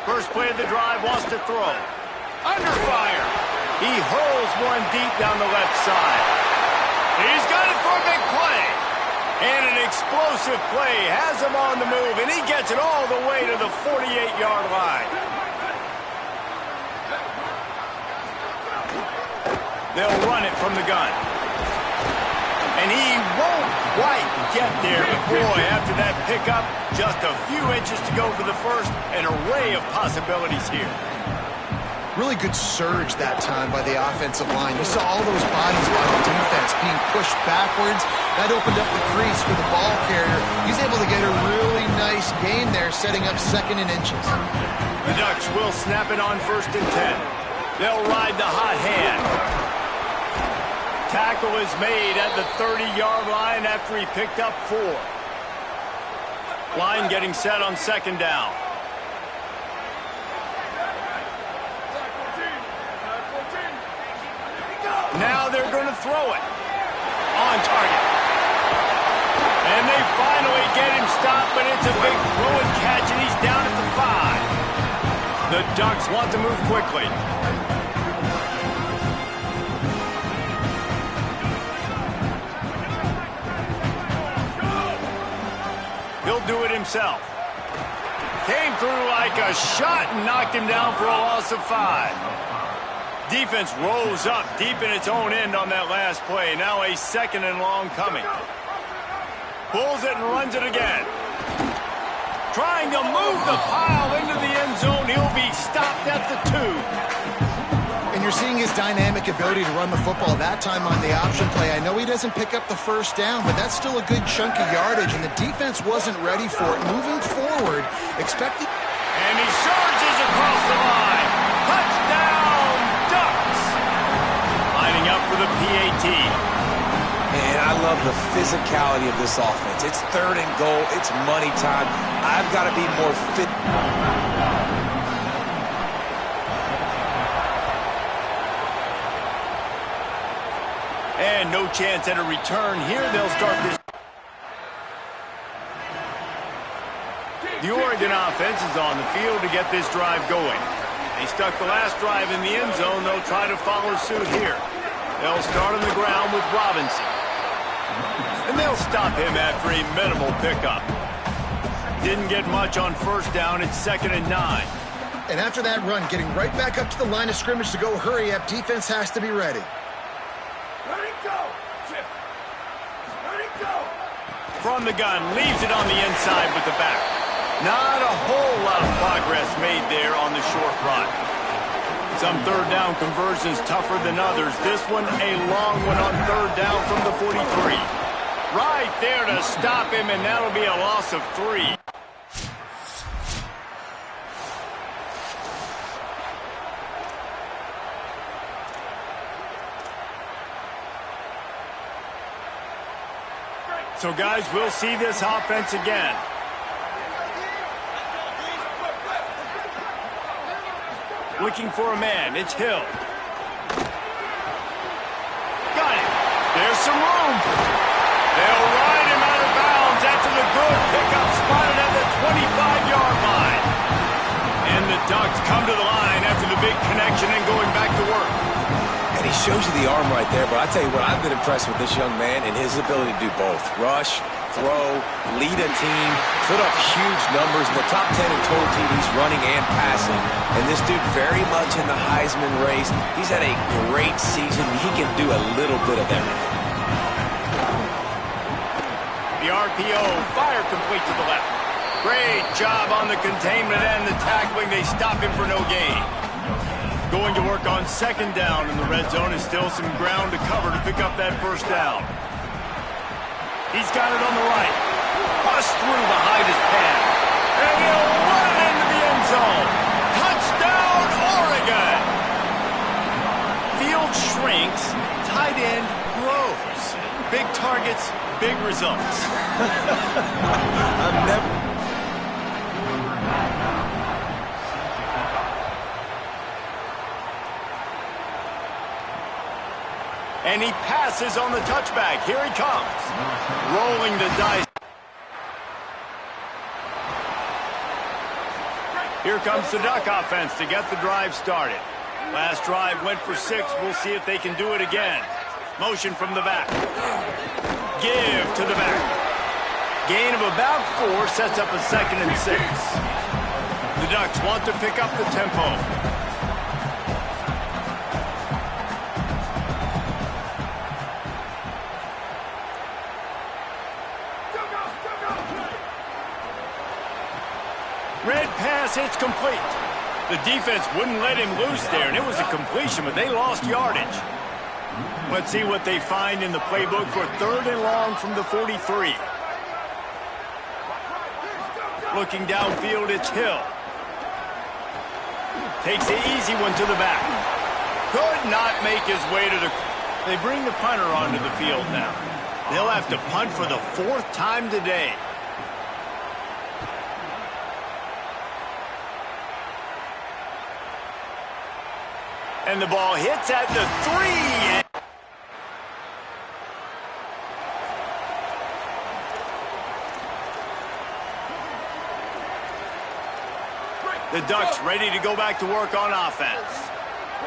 First play of the drive, wants to throw. Under fire. He hurls one deep down the left side. He's got it for a big play. And an explosive play has him on the move, and he gets it all the way to the 48-yard line. They'll run it from the gun. And he won't quite get there, but boy, after that pickup, just a few inches to go for the first. An array of possibilities here. Really good surge that time by the offensive line. You saw all those bodies by the defense being pushed backwards. That opened up the crease for the ball carrier. He's able to get a really nice gain there, setting up 2nd and inches. The Ducks will snap it on 1st and 10. They'll ride the hot hand. Tackle is made at the 30-yard line after he picked up 4. Line getting set on 2nd down. Now they're going to throw it. On target. And they finally get him stopped, but it's a big throw and catch, and he's down at the 5. The Ducks want to move quickly. He'll do it himself. Came through like a shot and knocked him down for a loss of 5. Defense rolls up deep in its own end on that last play. Now a 2nd and long coming. Pulls it and runs it again. Trying to move the pile into the end zone. He'll be stopped at the 2. And you're seeing his dynamic ability to run the football that time on the option play. I know he doesn't pick up the first down, but that's still a good chunk of yardage, and the defense wasn't ready for it. Moving forward, expect the... And he surges across the line. Touchdown, Ducks! Lining up for the PAT. And I love the physicality of this offense. It's 3rd and goal. It's money time. I've got to be more fit. And no chance at a return here. They'll start this. The Oregon offense is on the field to get this drive going. They stuck the last drive in the end zone. They'll try to follow suit here. They'll start on the ground with Robinson. And they'll stop him after a minimal pickup. Didn't get much on first down. It's 2nd and 9. And after that run, getting right back up to the line of scrimmage to go hurry up, defense has to be ready. Ready, go! Shift. Ready, go! From the gun, leaves it on the inside with the back. Not a whole lot of progress made there on the short run. Some 3rd down conversions tougher than others. This one a long one on 3rd down from the 43. Right there to stop him, and that'll be a loss of 3. So, guys, we'll see this offense again. Looking for a man. It's Hill. Got it. There's some room. They'll ride him out of bounds after the good pickup spotted at the 25-yard line. And the Ducks come to the line after the big connection and going back to work. And he shows you the arm right there, but I tell you what, I've been impressed with this young man and his ability to do both. Rush, throw, lead a team, put up huge numbers in the top 10 in total TDs running and passing. And this dude very much in the Heisman race. He's had a great season. He can do a little bit of everything. The RPO, fire complete to the left. Great job on the containment and the tackling. They stop him for no gain. Going to work on 2nd down in the red zone. Is still some ground to cover to pick up that first down. He's got it on the right. Bust through behind his pad. And he'll run it into the end zone. Touchdown, Oregon! Field shrinks, tight end grows. Big targets, big results. I've never... And he passes on the touchback. Here he comes. Rolling the dice. Here comes the Duck offense to get the drive started. Last drive went for 6. We'll see if they can do it again. Motion from the back. Give to the back. Gain of about 4 sets up a 2nd and 6. The Ducks want to pick up the tempo. Red pass, it's complete. The defense wouldn't let him loose there, and it was a completion, but they lost yardage. Let's see what they find in the playbook for 3rd and long from the 43. Looking downfield, it's Hill. Takes the easy one to the back. Could not make his way to the... They bring the punter onto the field now. They'll have to punt for the 4th time today. And the ball hits at the 3. The Ducks ready to go back to work on offense.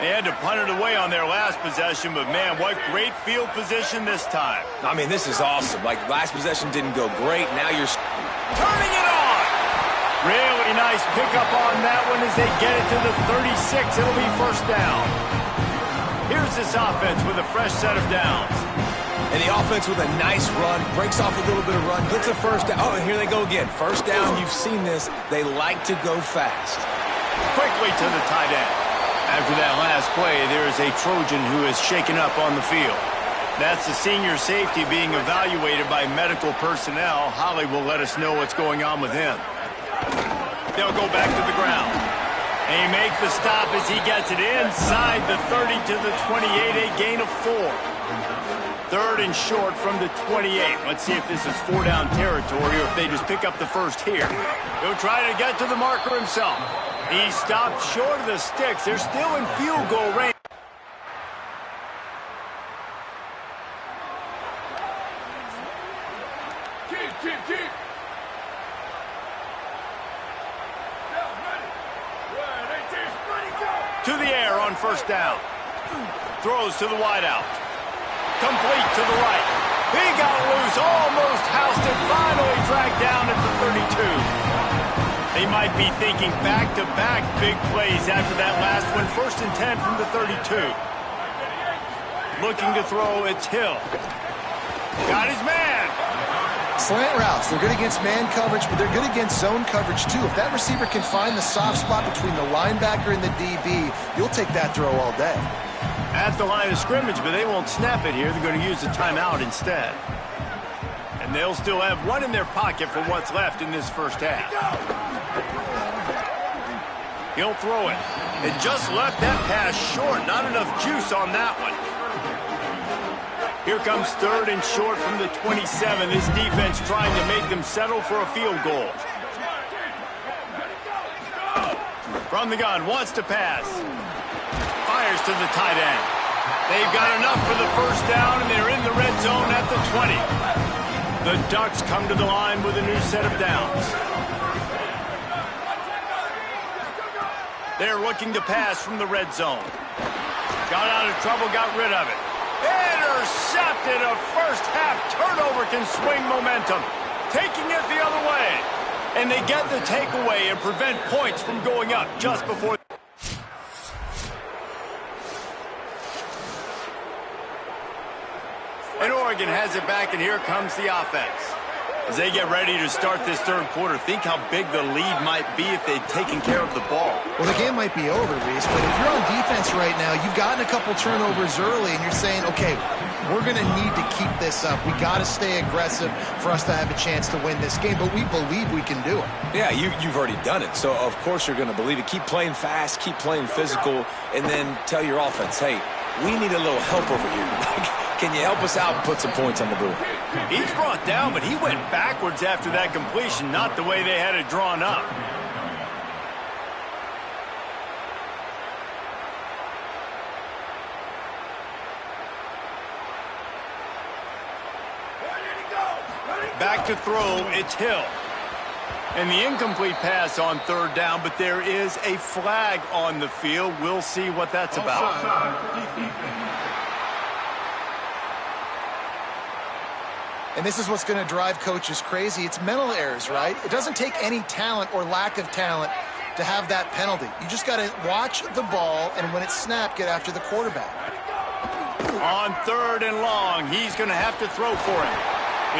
They had to punt it away on their last possession, but man, what great field position this time. I mean, this is awesome. Like, last possession didn't go great. Now you're turning it on. Really nice pickup on that one as they get it to the 36. It'll be first down. Here's this offense with a fresh set of downs. And the offense with a nice run, breaks off a little bit of run, gets a first down. Oh, and here they go again. First down, you've seen this. They like to go fast. Quickly to the tight end. After that last play, there is a Trojan who is shaken up on the field. That's the senior safety being evaluated by medical personnel. Holly will let us know what's going on with him. They'll go back to the ground. They make the stop as he gets it inside the 30 to the 28, a gain of 4. 3rd and short from the 28. Let's see if this is 4-down territory or if they just pick up the first here. He'll try to get to the marker himself. He stopped short of the sticks. They're still in field goal range. Keep. Down, ready. Right, 18, ready, go. To the air on first down. Throws to the wideout. Complete to the right. He got loose, almost housed it, finally dragged down at the 32. They might be thinking back-to-back big plays after that last one. 1st and 10 from the 32. Looking to throw, it's Hill. Got his man. Slant routes, they're good against man coverage, but they're good against zone coverage too. If that receiver can find the soft spot between the linebacker and the DB, you'll take that throw all day. At the line of scrimmage, but they won't snap it here. They're going to use the timeout instead. And they'll still have one in their pocket for what's left in this first half. He'll throw it. It just left that pass short. Not enough juice on that one. Here comes 3rd and short from the 27. This defense trying to make them settle for a field goal. From the gun, wants to pass. Fires to the tight end. They've got enough for the first down, and they're in the red zone at the 20. The Ducks come to the line with a new set of downs. They're looking to pass from the red zone. Got out of trouble, got rid of it. Intercepted. A first-half turnover can swing momentum. Taking it the other way. And they get the takeaway and prevent points from going up just before. And Oregon has it back, and here comes the offense. As they get ready to start this 3rd quarter, think how big the lead might be if they'd taken care of the ball. Well, the game might be over, Reese, but if you're on defense right now, you've gotten a couple turnovers early, and you're saying, okay, we're going to need to keep this up. We got to stay aggressive for us to have a chance to win this game, but we believe we can do it. Yeah, you've already done it, so of course you're going to believe it. Keep playing fast, keep playing physical, and then tell your offense, hey, we need a little help over here. Can you help us out and put some points on the board? He's brought down, but he went backwards after that completion, not the way they had it drawn up. Back to throw, it's Hill. And the incomplete pass on 3rd down, but there is a flag on the field. We'll see what that's about. And this is what's going to drive coaches crazy. It's mental errors, right? It doesn't take any talent or lack of talent to have that penalty. You just got to watch the ball, and when it's snapped, get after the quarterback. On 3rd and long, he's going to have to throw for it.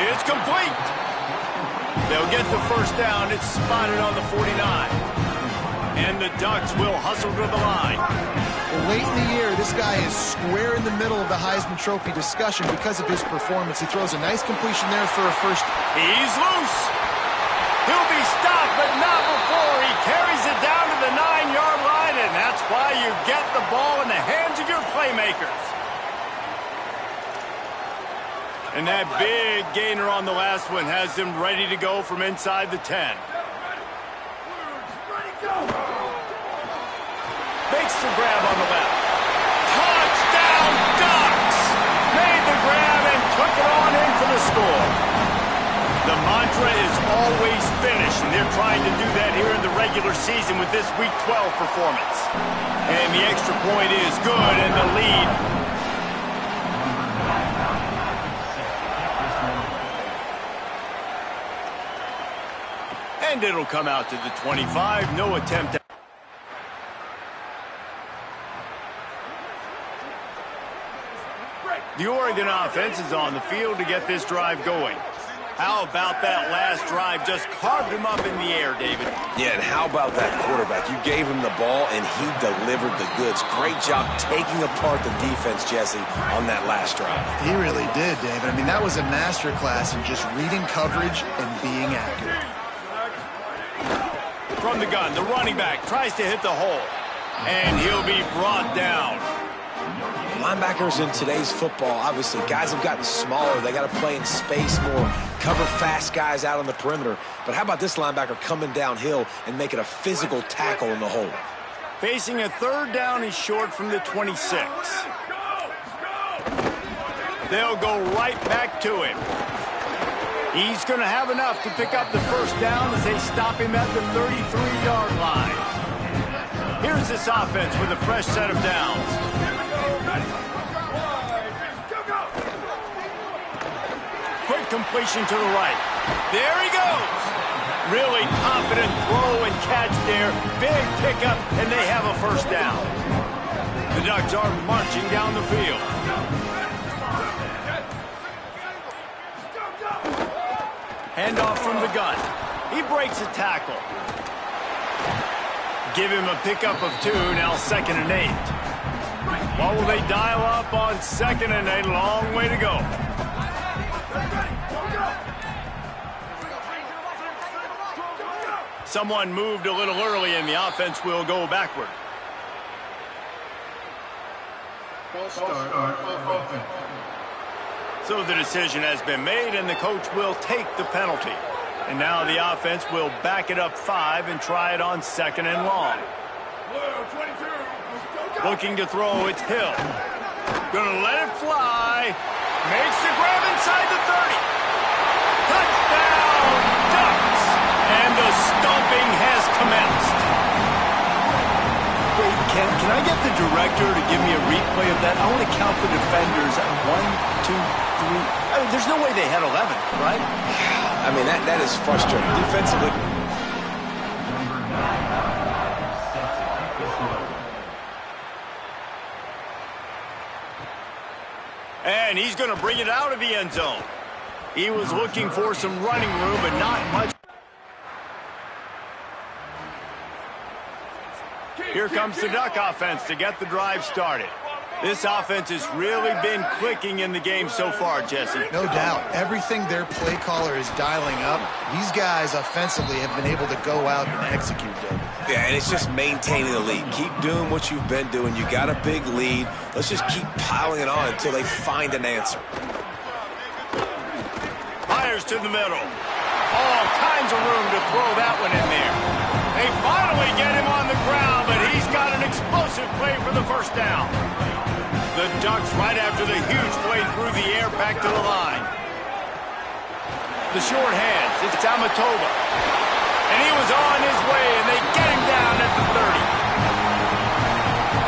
It's complete. They'll get the first down. It's spotted on the 49. And the Ducks will hustle to the line. Well, late in the year, this guy is square in the middle of the Heisman Trophy discussion because of his performance. He throws a nice completion there for a first. He's loose. He'll be stopped, but not before he carries it down to the 9-yard line, and that's why you get the ball in the hands of your playmakers. And that big gainer on the last one has them ready to go from inside the 10. Makes the grab on the left. Touchdown, Ducks! Made the grab and took it on in for the score. The mantra is always finish, and they're trying to do that here in the regular season with this Week 12 performance. And the extra point is good, and the lead. And it'll come out to the 25. No attempt. The Oregon offense is on the field to get this drive going. How about that last drive? Just carved him up in the air, David. Yeah, and how about that quarterback? You gave him the ball, and he delivered the goods. Great job taking apart the defense, Jesse, on that last drive. He really did, David. I mean, that was a masterclass in just reading coverage and being accurate. From the gun, the running back tries to hit the hole, and he'll be brought down. Linebackers in today's football, obviously, guys have gotten smaller. They got to play in space more, cover fast guys out on the perimeter. But how about this linebacker coming downhill and making a physical tackle in the hole? Facing a third down, he's short from the 26. They'll go right back to him. He's going to have enough to pick up the first down as they stop him at the 33-yard line. Here's this offense with a fresh set of downs. Quick completion to the right. There he goes. Really confident throw and catch there. Big pickup, and they have a first down. The Ducks are marching down the field. Handoff from the gun. He breaks a tackle. Give him a pickup of 2, now 2nd and 8. What will they dial up on 2nd and 8? Long way to go. Someone moved a little early, and the offense will go backward. So the decision has been made, and the coach will take the penalty. And now the offense will back it up 5 and try it on 2nd and long. Looking to throw, it's Hill. Gonna let it fly. Makes the grab inside the 30. Touchdown, Ducks! And the stomping has commenced. Wait, can I get the director to give me a replay of that? I want to count the defenders. 1, 2, 3. I mean, there's no way they had 11, right? I mean, that is frustrating. Defensively. And he's going to bring it out of the end zone. He was looking for some running room, but not much. Here comes the Duck offense to get the drive started. This offense has really been clicking in the game so far, Jesse. No doubt. Everything their play caller is dialing up, these guys offensively have been able to go out and execute, David. Yeah, and it's just maintaining the lead. Keep doing what you've been doing. You got a big lead. Let's just keep piling it on until they find an answer. Fires to the middle. All kinds of room to throw that one in there. They finally get him on the ground, but he's got an explosive play for the first down. The Ducks right after the huge play through the air back to the line. The short hands, it's Amatova. And he was on his way, and they get him down at the 30.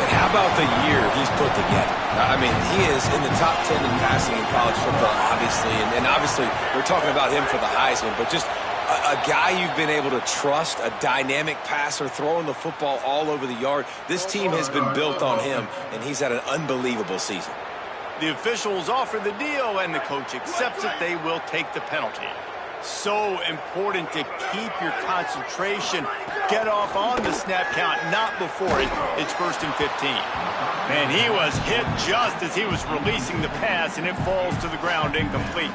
And how about the year he's put together? I mean, he is in the top 10 in passing in college football, obviously. And obviously, we're talking about him for the Heisman, but just a guy you've been able to trust, a dynamic passer, throwing the football all over the yard. This team has been built on him, and he's had an unbelievable season. The officials offer the deal, and the coach accepts it. They will take the penalty. So important to keep your concentration. Get off on the snap count, not before it. It's 1st and 15. Man, he was hit just as he was releasing the pass, and it falls to the ground incomplete.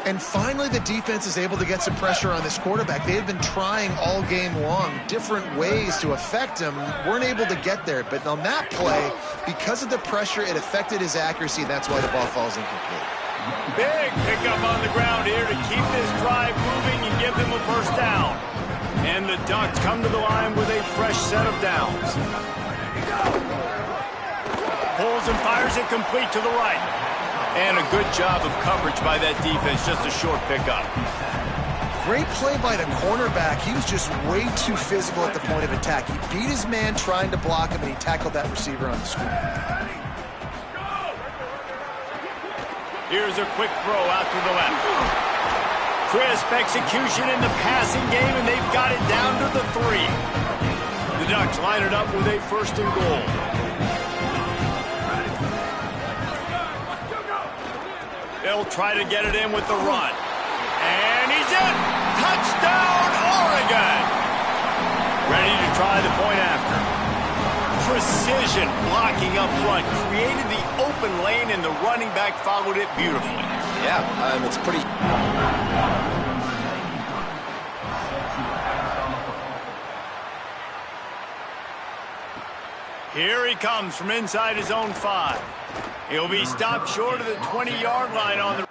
And finally, the defense is able to get some pressure on this quarterback. They had been trying all game long different ways to affect him, weren't able to get there. But on that play, because of the pressure, it affected his accuracy, and that's why the ball falls incomplete. Big pickup on the ground here to keep this drive moving and give them a first down. And the Ducks come to the line with a fresh set of downs. Pulls and fires it complete to the right. And a good job of coverage by that defense, just a short pickup. Great play by the cornerback. He was just way too physical at the point of attack. He beat his man trying to block him, and he tackled that receiver on the screen. Here's a quick throw out to the left. Crisp execution in the passing game, and they've got it down to the 3. The Ducks line it up with a 1st and goal. They'll try to get it in with the run. And he's in! Touchdown, Oregon! Ready to try the point after. Precision blocking up front. Created the open lane, and the running back followed it beautifully. Yeah, it's pretty... Here he comes from inside his own 5. He'll be stopped short of the 20-yard line on the...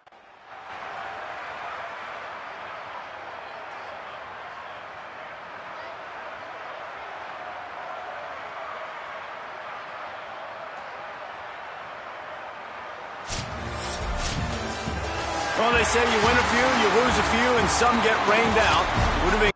Well, they say you win a few, you lose a few, and some get rained out. Would have been...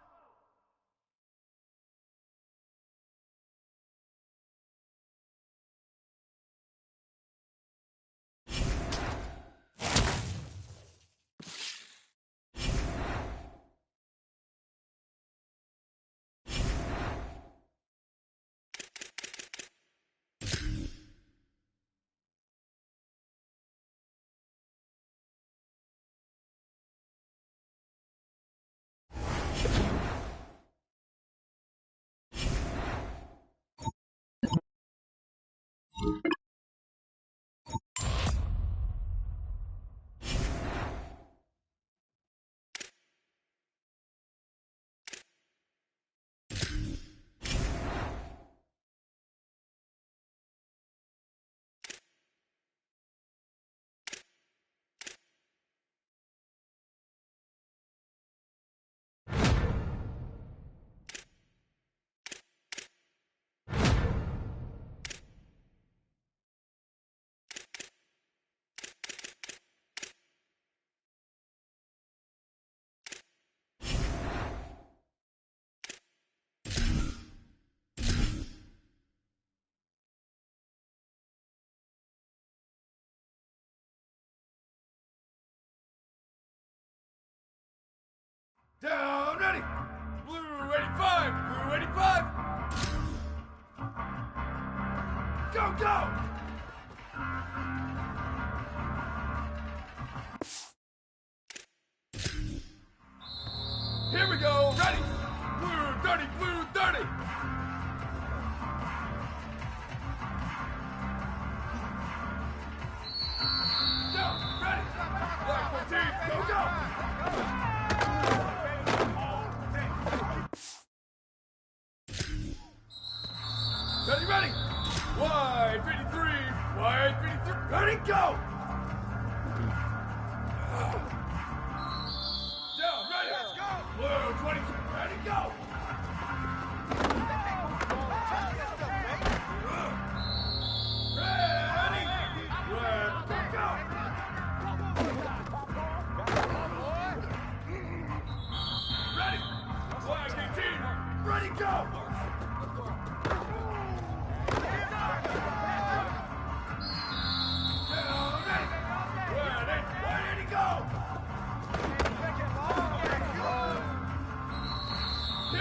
Down, ready. Blue 85, blue 85. Go, go. Here we go, ready. Blue 30, blue 30. Down, ready. Black 14, go, go. Ready, ready! Wide 53, wide 53, ready, go! Down, ready! Let's go! Blue 22, ready, go! Ready! Red, go! Ready! Flag 18, ready, go! Here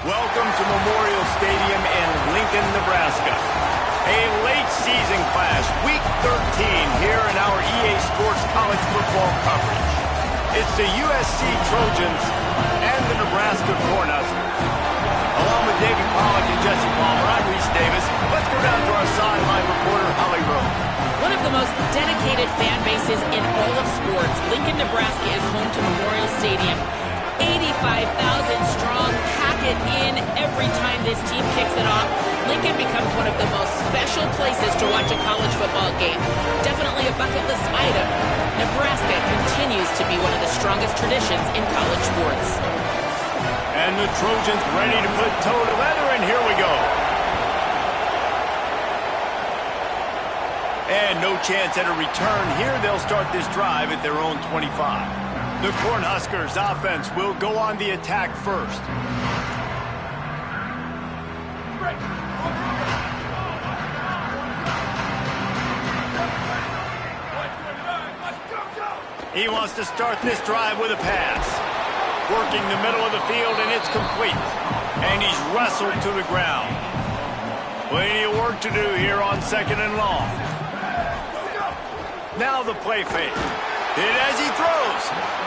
Welcome to Memorial Stadium in Lincoln, Nebraska. A late season clash, week 13 here in our EA Sports college football coverage. It's the USC Trojans and the Nebraska Cornhuskers. Along with David Pollack and Jesse Palmer, I'm Reese Davis. Let's go down to our sideline reporter, Holly Rowe. One of the most dedicated fan bases in all of sports, Lincoln, Nebraska is home to Memorial Stadium. 85,000 strong, pack it in every time this team kicks it off. Lincoln becomes one of the most special places to watch a college football game. Definitely a bucket list item. Nebraska continues to be one of the strongest traditions in college sports. And the Trojans ready to put toe to leather, and here we go. And no chance at a return here. They'll start this drive at their own 25. The Cornhuskers offense will go on the attack first. He wants to start this drive with a pass. Working the middle of the field, and it's complete. And he's wrestled to the ground. Plenty of work to do here on 2nd and long. Now the play fake. Hit as he throws.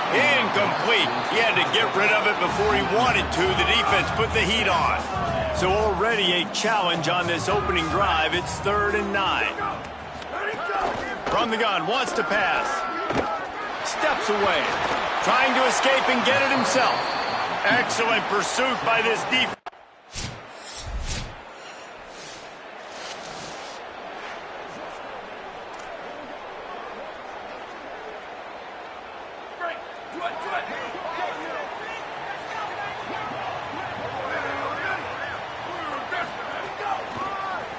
Incomplete. He had to get rid of it before he wanted to. The defense put the heat on. So already a challenge on this opening drive. It's 3rd and 9. From the gun, wants to pass. Steps away. Trying to escape and get it himself. Excellent pursuit by this defense.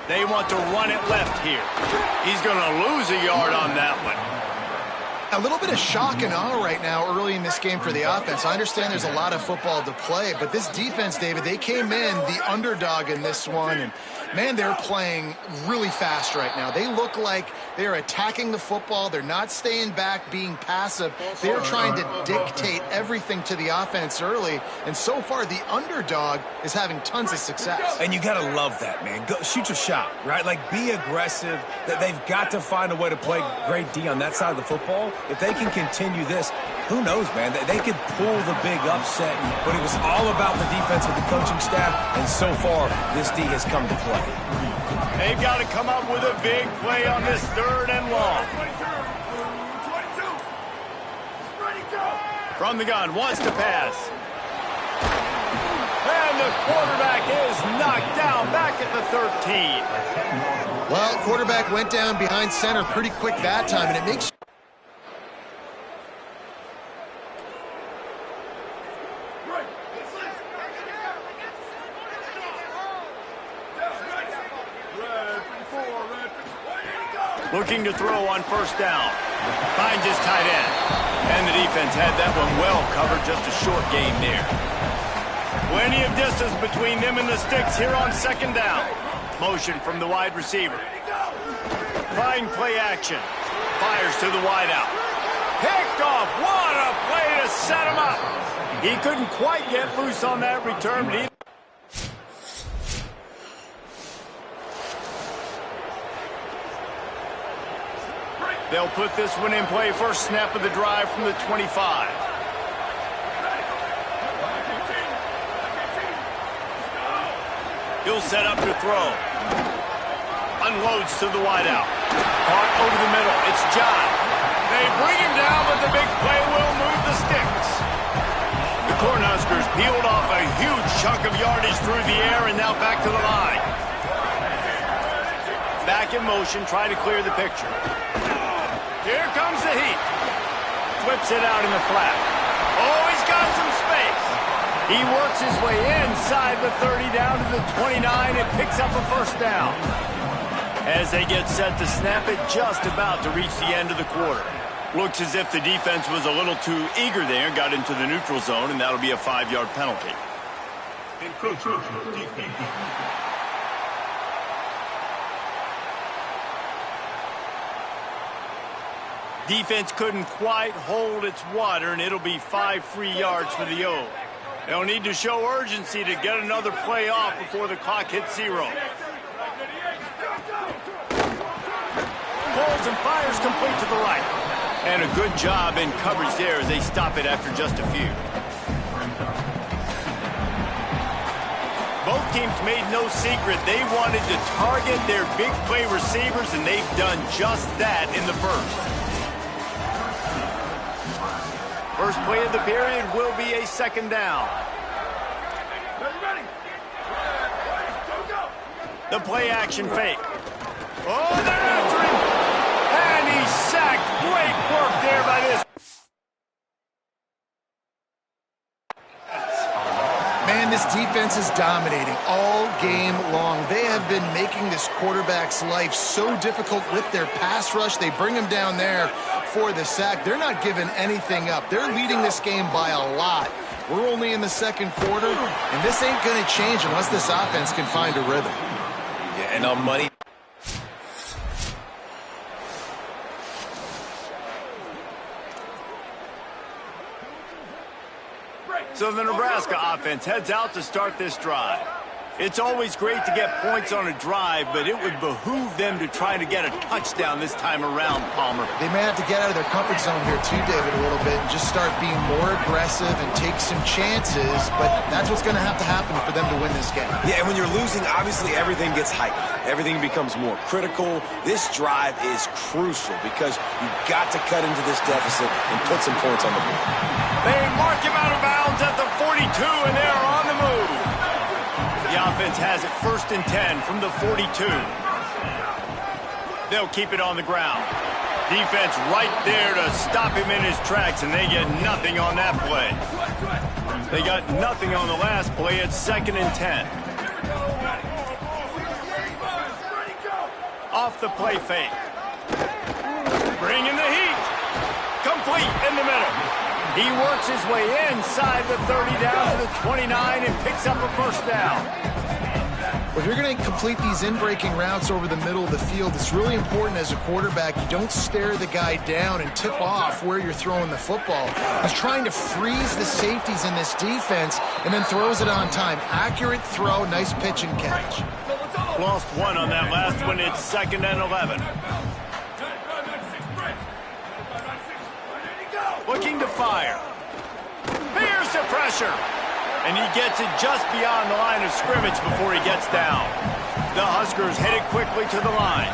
They want to run it left here. He's going to lose a yard on that one. A little bit of shock and awe right now early in this game for the offense. I understand there's a lot of football to play, but this defense, David, they came in the underdog in this one, and man, they're playing really fast right now. They look like they're attacking the football. They're not staying back, being passive. They're trying to dictate everything to the offense early, and so far the underdog is having tons of success. And you got to love that, man. Go, shoot your shot, right? Like, be aggressive. They've got to find a way to play great D on that side of the football. If they can continue this, who knows, man? They could pull the big upset, but it was all about the defense with the coaching staff, and so far, this D has come to play. They've got to come up with a big play on this 3rd and long. 22. Ready, go. From the gun, wants to pass. And the quarterback is knocked down back at the 13. Well, quarterback went down behind center pretty quick that time, and it makes looking to throw on 1st down. Finds his tight end. And the defense had that one well covered. Just a short gain there. Plenty of distance between them and the sticks here on 2nd down. Motion from the wide receiver. Trying play action. Fires to the wideout. Picked off. What a play to set him up. He couldn't quite get loose on that return, but he they'll put this one in play. First snap of the drive from the 25. He'll set up to throw. Unloads to the wideout. Caught over the middle. It's John. They bring him down, but the big play will move the sticks. The Cornhuskers peeled off a huge chunk of yardage through the air, and now back to the line. Back in motion, try to clear the picture. Here comes the heat. Flips it out in the flat. Oh, he's got some space. He works his way inside the 30 down to the 29 and picks up a 1st down. As they get set to snap it, just about to reach the end of the quarter. Looks as if the defense was a little too eager there, got into the neutral zone, and that'll be a 5-yard penalty. Defense couldn't quite hold its water, and it'll be 5 free yards for the O. They'll need to show urgency to get another play off before the clock hits 0. Pulls and fires complete to the right. And a good job in coverage there as they stop it after just a few. Both teams made no secret they wanted to target their big play receivers, and they've done just that in the first. First play of the period will be a second down. Ready? Go! The play action fake. Oh, they're after him! And he's sacked. Great work there by this. Man, this defense is dominating all game long. They have been making this quarterback's life so difficult with their pass rush. They bring him down there for the sack. They're not giving anything up. They're leading this game by a lot. We're only in the second quarter, and this ain't going to change unless this offense can find a rhythm. Yeah, and on money. So the Nebraska offense heads out to start this drive. It's always great to get points on a drive, but it would behoove them to try to get a touchdown this time around, Palmer. They may have to get out of their comfort zone here too, David, a little bit, and just start being more aggressive and take some chances, but that's what's going to happen for them to win this game. Yeah, and when you're losing, obviously everything gets heightened. Everything becomes more critical. This drive is crucial because you've got to cut into this deficit and put some points on the board. They mark him out of bounds at the 42, and they're on the move. The offense has it 1st and 10 from the 42. They'll keep it on the ground. Defense right there to stop him in his tracks, and they get nothing on that play. They got nothing on the last play. It's 2nd and 10. Off the play fake. Bringing the heat. Complete in the middle. He works his way inside the 30 down to the 29 and picks up a first down. Well, if you're going to complete these in-breaking routes over the middle of the field, it's really important as a quarterback you don't stare the guy down and tip off where you're throwing the football. He's trying to freeze the safeties in this defense and then throws it on time. Accurate throw, nice pitch and catch. Lost one on that last one. It's 2nd and 11. Looking to fire. Here's the pressure. And he gets it just beyond the line of scrimmage before he gets down. The Huskers headed quickly to the line.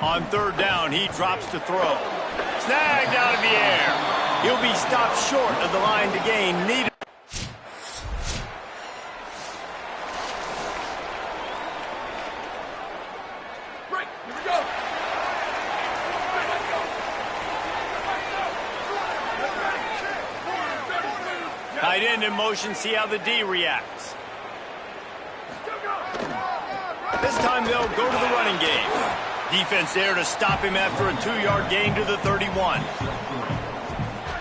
On 3rd down, he drops to throw. Snagged out of the air. He'll be stopped short of the line to gain. Needed. Tight end in motion, see how the D reacts. This time they'll go to the running game. Defense there to stop him after a 2-yard gain to the 31.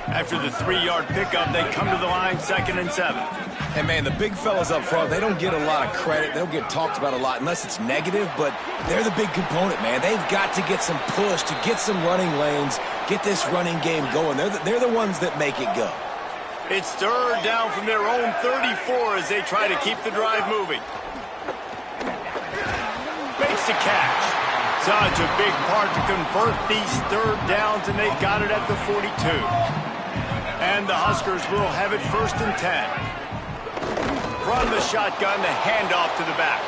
After the 3-yard pickup, they come to the line 2nd and 7. And, man, the big fellas up front, they don't get a lot of credit. They don't get talked about a lot unless it's negative, but they're the big component, man. They've got to get some push, to get some running lanes, get this running game going. They're the ones that make it go. It's 3rd down from their own 34 as they try to keep the drive moving. Makes the catch. Such a big part to convert these 3rd downs, and they've got it at the 42. And the Huskers will have it 1st and 10. From the shotgun, the handoff to the back.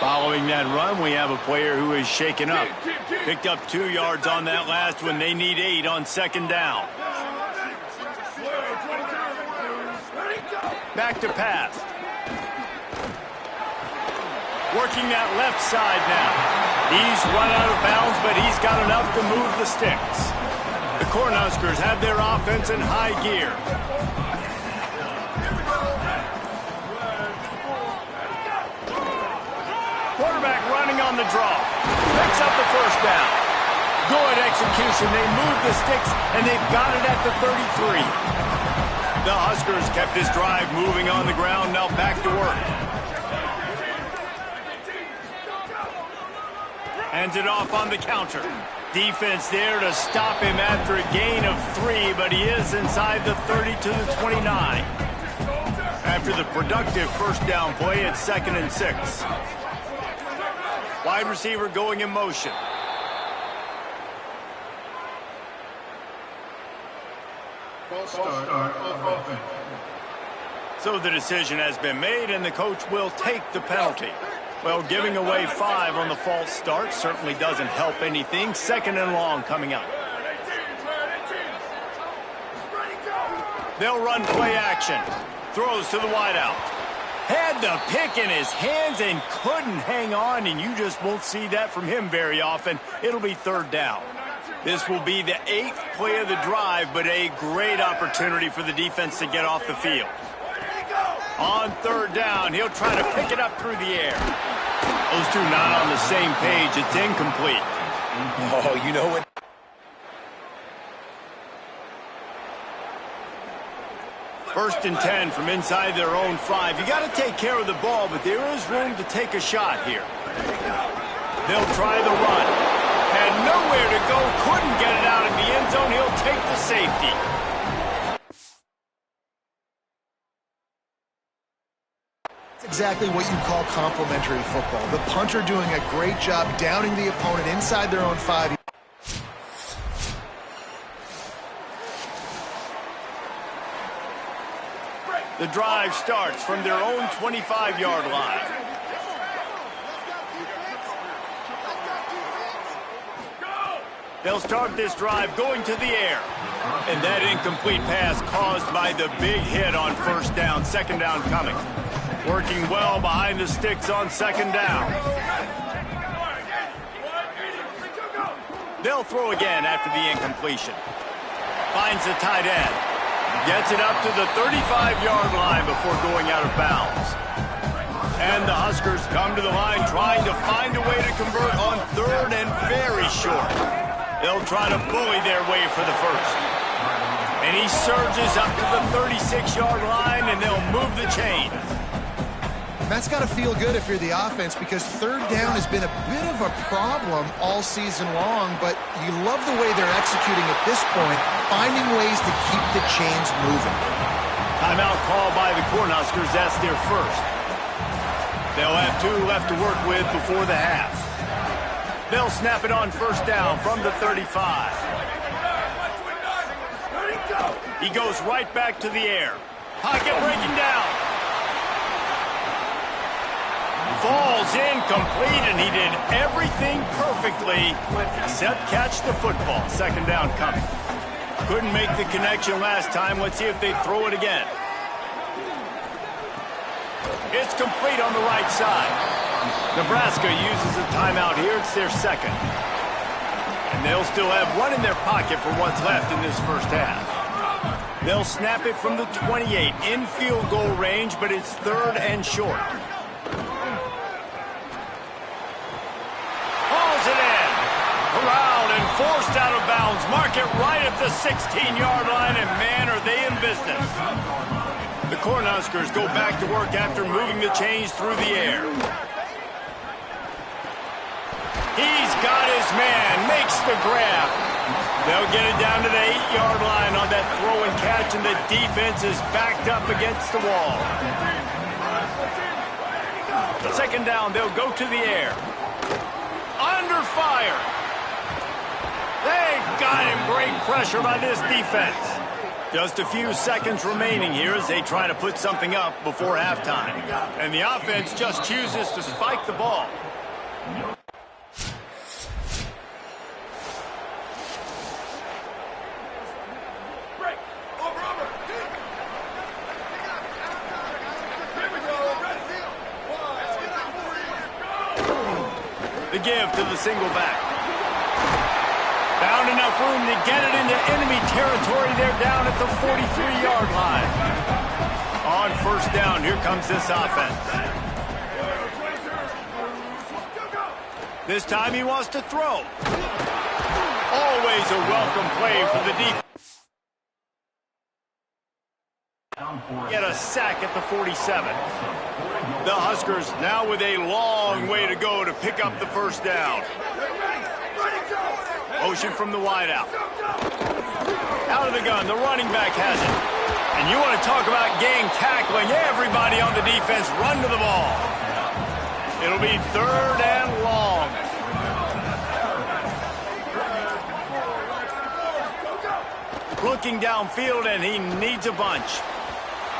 Following that run, we have a player who is shaken up. Picked up 2 yards on that last one. They need 8 on 2nd down. Back to pass. Working that left side now. He's run out of bounds, but he's got enough to move the sticks. The Cornhuskers have their offense in high gear. Quarterback running on the draw. Picks up the first down. Good execution. They move the sticks, and they've got it at the 33. The Huskers kept this drive moving on the ground, now back to work. Hands it off on the counter. Defense there to stop him after a gain of 3, but he is inside the 30 to the 29. After the productive first down play, it's 2nd and 6. Wide receiver going in motion. So the decision has been made, and the coach will take the penalty. Well, giving away 5 on the false start certainly doesn't help anything. 2nd and long coming up. They'll run play action. Throws to the wideout. Had the pick in his hands and couldn't hang on, and you just won't see that from him very often. It'll be 3rd down. This will be the 8th play of the drive, but a great opportunity for the defense to get off the field. On 3rd down, he'll try to pick it up through the air. Those two not on the same page. It's incomplete. Oh, you know what? First and 10 from inside their own 5. You got to take care of the ball, but there is room to take a shot here. They'll try the run. Had nowhere to go, couldn't get it out of the end zone. He'll take the safety. That's exactly what you call complementary football. The punter doing a great job downing the opponent inside their own 5. The drive starts from their own 25-yard line. They'll start this drive going to the air. And that incomplete pass caused by the big hit on 1st down. 2nd down coming. Working well behind the sticks on 2nd down. They'll throw again after the incompletion. Finds the tight end. Gets it up to the 35-yard line before going out of bounds. And the Huskers come to the line trying to find a way to convert on 3rd and very short. They'll try to bully their way for the first. And he surges up to the 36-yard line, and they'll move the chain. That's got to feel good if you're the offense, because 3rd down has been a bit of a problem all season long, but you love the way they're executing at this point, finding ways to keep the chains moving. Timeout call by the Cornhuskers. That's their first. They'll have 2 left to work with before the half. They'll snap it on 1st down from the 35. He goes right back to the air. Pocket breaking down. Falls incomplete, and he did everything perfectly except catch the football. 2nd down coming. Couldn't make the connection last time. Let's see if they throw it again. It's complete on the right side. Nebraska uses a timeout here. It's their 2nd. And they'll still have 1 in their pocket for what's left in this first half. They'll snap it from the 28 in field goal range, but it's 3rd and short. Hauls it in. Corralled and forced out of bounds. Mark it right at the 16-yard line, and man, are they in business. The Cornhuskers go back to work after moving the chains through the air. He's got his man, makes the grab. They'll get it down to the 8-yard line on that throw and catch, and the defense is backed up against the wall. 2nd down, they'll go to the air. Under fire. They got him. Great pressure by this defense. Just a few seconds remaining here as they try to put something up before halftime. And the offense just chooses to spike the ball. The give to the single back. Found enough room to get it into enemy territory. They're down at the 43-yard line. On 1st down, here comes this offense. This time he wants to throw. Always a welcome play for the defense. Get a sack at the 47. The Huskers now with a long way to go to pick up the 1st down. Motion from the wideout. Out of the gun, the running back has it. And you want to talk about gang tackling. Everybody on the defense run to the ball. It'll be 3rd and long. Looking downfield, and he needs a bunch.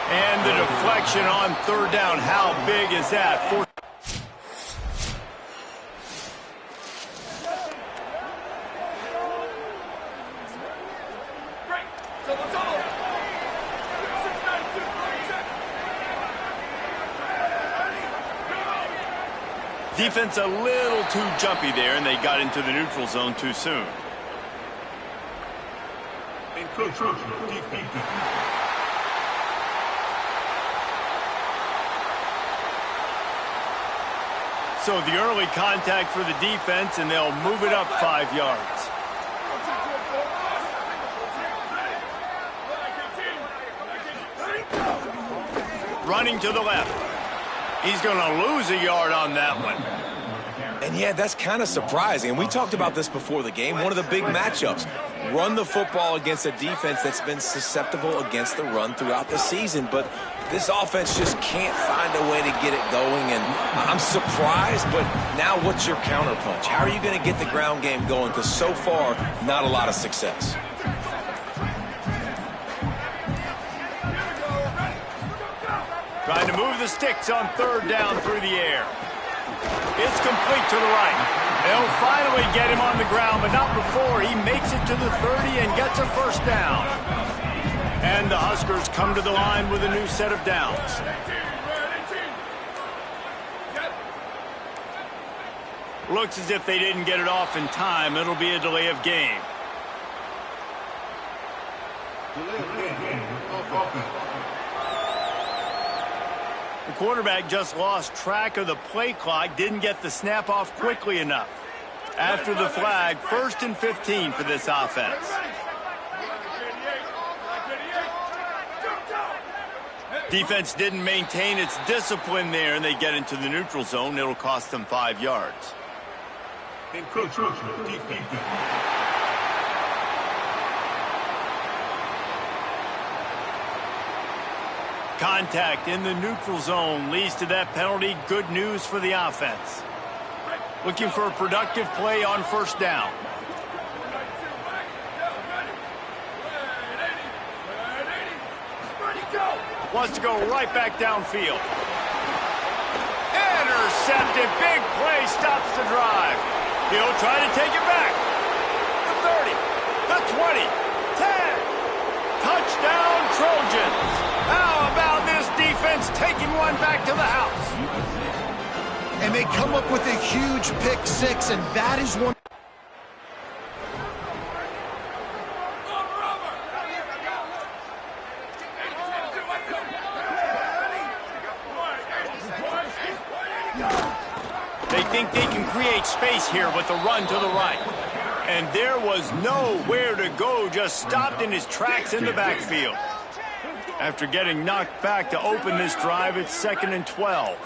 And the deflection on 3rd down. How big is that? Defense a little too jumpy there, and they got into the neutral zone too soon. So the early contact for the defense, and they'll move it up 5 yards. Running to the left. He's going to lose a yard on that one. And yeah, that's kind of surprising. And we talked about this before the game. One of the big matchups. Run the football against a defense that's been susceptible against the run throughout the season. But this offense just can't find a way to get it going. And I'm surprised, but now what's your counterpunch? How are you going to get the ground game going? Because so far, not a lot of success. Trying to move the sticks on 3rd down through the air. It's complete to the right. They'll finally get him on the ground, but not before he makes it to the 30 and gets a 1st down. And the Huskers come to the line with a new set of downs. Looks as if they didn't get it off in time. It'll be a delay of game. The quarterback just lost track of the play clock, didn't get the snap off quickly enough. After the flag, 1st and 15 for this offense. Defense didn't maintain its discipline there, and they get into the neutral zone. It'll cost them 5 yards. Contact in the neutral zone leads to that penalty. Good news for the offense. Looking for a productive play on 1st down. Wants to go right back downfield. Intercepted. Big play stops the drive. He'll try to take it back. The 30. The 20. 10. Touchdown Trojans. How about this defense taking one back to the house? And they come up with a huge pick 6, and that is one. They think they can create space here with the run to the right. And there was nowhere to go, just stopped in his tracks in the backfield. After getting knocked back to open this drive, it's 2nd and 12.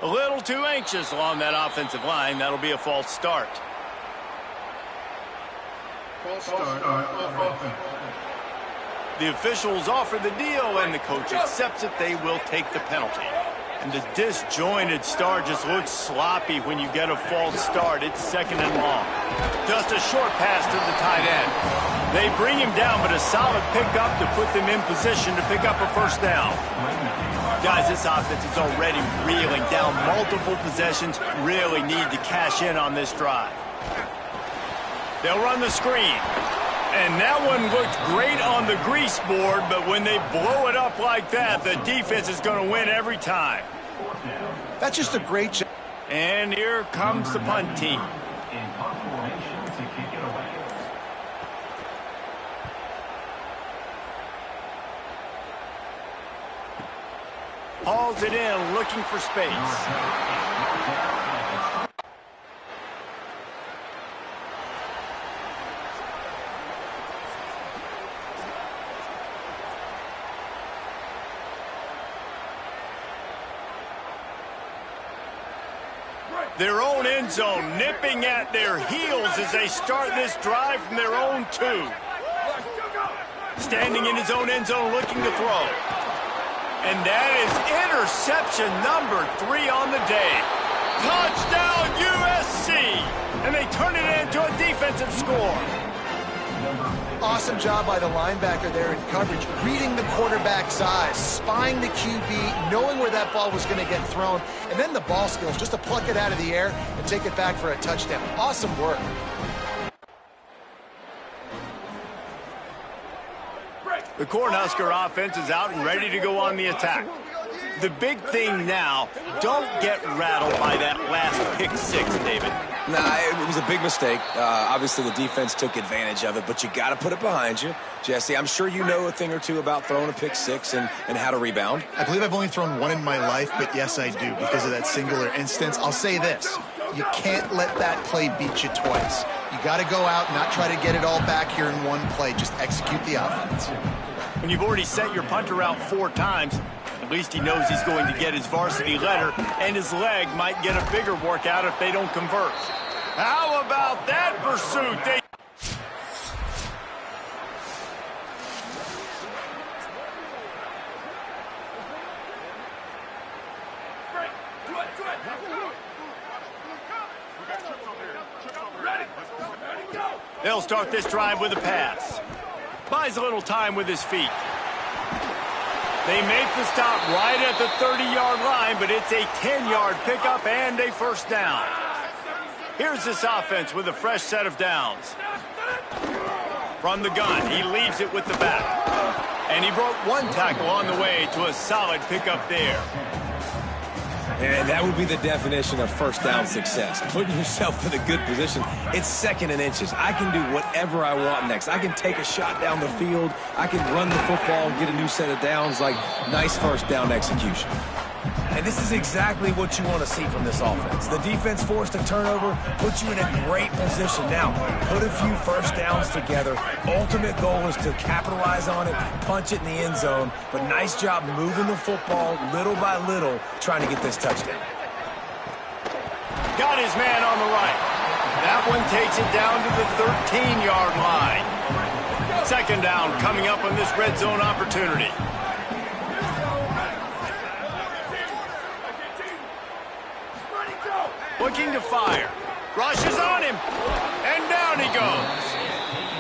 A little too anxious along that offensive line. That'll be a false start. The officials offer the deal, and the coach accepts it. They will take the penalty. And the disjointed start just looks sloppy when you get a false start. It's 2nd and long. Just a short pass to the tight end. They bring him down, but a solid pickup to put them in position to pick up a 1st down. Guys, this offense is already reeling down multiple possessions. Really need to cash in on this drive. They'll run the screen. And that one looked great on the grease board, but when they blow it up like that, the defense is going to win every time. That's just a great job. And here comes the punt team. Hauls it in, looking for space. Their own end zone nipping at their heels as they start this drive from their own 2. Standing in his own end zone looking to throw. And that is interception number 3 on the day. Touchdown USC! And they turn it into a defensive score. Awesome job by the linebacker there in coverage, reading the quarterback's eyes, spying the QB, knowing where that ball was going to get thrown, and then the ball skills just to pluck it out of the air and take it back for a touchdown. Awesome work. The Cornhusker offense is out and ready to go on the attack. The big thing now, don't get rattled by that last pick 6, David. Nah, it was a big mistake. Obviously, the defense took advantage of it, but you got to put it behind you. Jesse, I'm sure you know a thing or two about throwing a pick 6 and how to rebound. I believe I've only thrown one in my life, but yes, I do because of that singular instance. I'll say this. You can't let that play beat you twice. You got to go out and not try to get it all back here in one play. Just execute the offense. When you've already sent your punter out 4 times, at least he knows he's going to get his varsity letter, and his leg might get a bigger workout if they don't convert. How about that pursuit? They'll start this drive with a pass. Buys a little time with his feet. They make the stop right at the 30-yard line, but it's a 10-yard pickup and a first down. Here's this offense with a fresh set of downs. From the gun, he leaves it with the back. And he broke 1 tackle on the way to a solid pickup there. And that would be the definition of first down success. Putting yourself in a good position. It's 2nd and inches. I can do whatever I want next. I can take a shot down the field. I can run the football and get a new set of downs. Like, nice first down execution. And this is exactly what you want to see from this offense. The defense forced a turnover, puts you in a great position. Now, put a few first downs together. Ultimate goal is to capitalize on it, punch it in the end zone. But nice job moving the football little by little, trying to get this touchdown. Got his man on the right. That one takes it down to the 13-yard line. 2nd down coming up on this red zone opportunity. Looking to fire. Rushes on him. And down he goes.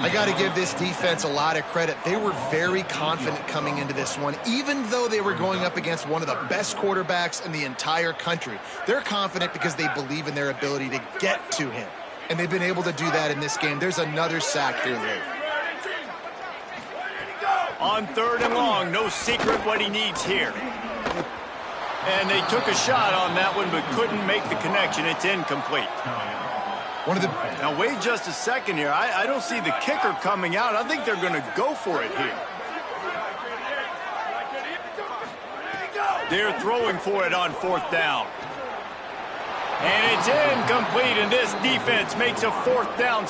I got to give this defense a lot of credit. They were very confident coming into this one, even though they were going up against one of the best quarterbacks in the entire country. They're confident because they believe in their ability to get to him. And they've been able to do that in this game. There's another sack here late. On 3rd and long, no secret what he needs here. And they took a shot on that one, but couldn't make the connection. It's incomplete. Now, wait just a second here. I don't see the kicker coming out. I think they're going to go for it here. They're throwing for it on 4th down. And it's incomplete, and this defense makes a 4th down.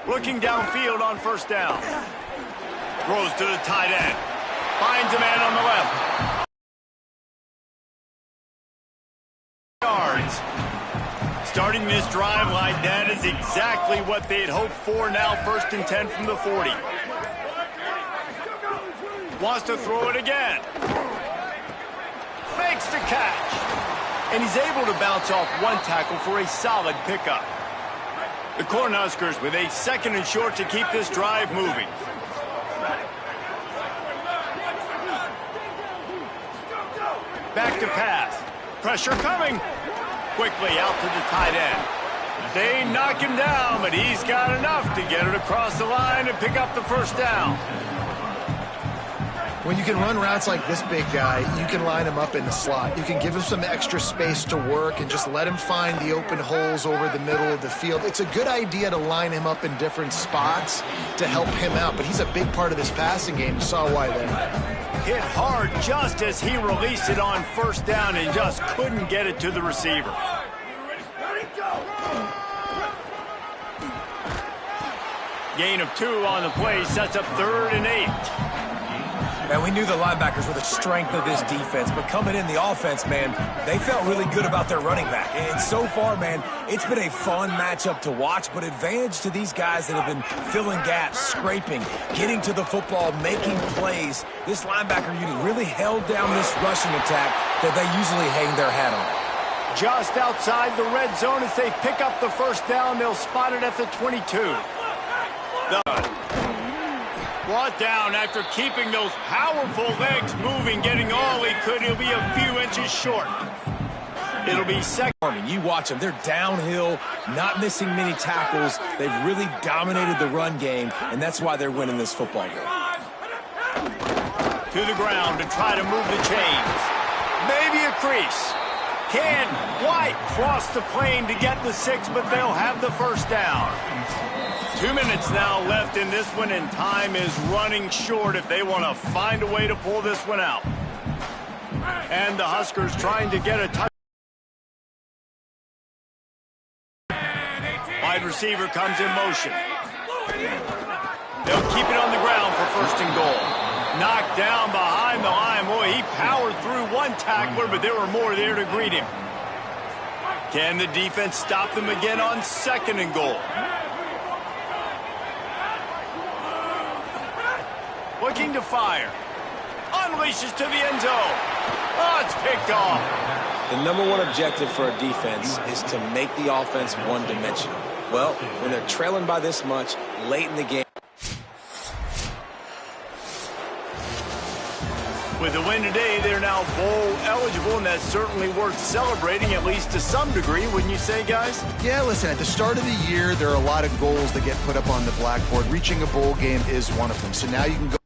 Looking downfield on 1st down. Throws to the tight end. Finds a man on the left. Yards. Starting this drive like that is exactly what they'd hoped for. Now 1st and 10 from the 40. Wants to throw it again. Makes the catch. And he's able to bounce off 1 tackle for a solid pickup. The Cornhuskers with a 2nd and short to keep this drive moving. Back to pass. Pressure coming. Quickly out to the tight end. They knock him down, but he's got enough to get it across the line and pick up the 1st down. When you can run routes like this big guy, you can line him up in the slot. You can give him some extra space to work and just let him find the open holes over the middle of the field. It's a good idea to line him up in different spots to help him out, but he's a big part of this passing game. You saw why there. hit hard just as he released it on first down and just couldn't get it to the receiver. Ready, go! Gain of 2 on the play sets up 3rd and 8. Man, we knew the linebackers were the strength of this defense, but coming in the offense, man, they felt really good about their running back. And so far, man, it's been a fun matchup to watch, but advantage to these guys that have been filling gaps, scraping, getting to the football, making plays. This linebacker unit really held down this rushing attack that they usually hang their hat on. Just outside the red zone as they pick up the first down, they'll spot it at the 22. Brought down after keeping those powerful legs moving, getting all he could. He'll be a few inches short. It'll be second. You watch them. They're downhill, not missing many tackles. They've really dominated the run game, and that's why they're winning this football game. To the ground to try to move the chains. Maybe a crease. Can White cross the plane to get the 6, but they'll have the first down. 2 minutes now left in this one, and time is running short if they want to find a way to pull this one out. And the Huskers trying to get a touch. Wide receiver comes in motion. They'll keep it on the ground for 1st and goal. Knocked down behind the line. Boy, he powered through one tackler, but there were more there to greet him. Can the defense stop them again on 2nd and goal? Looking to fire. Unleashes to the end zone. Oh, it's picked off. The number one objective for a defense is to make the offense one-dimensional. Well, when they're trailing by this much late in the game. With the win today, they're now bowl eligible, and that's certainly worth celebrating, at least to some degree, wouldn't you say, guys? Yeah, listen, at the start of the year, there are a lot of goals that get put up on the blackboard. Reaching a bowl game is one of them. So now you can go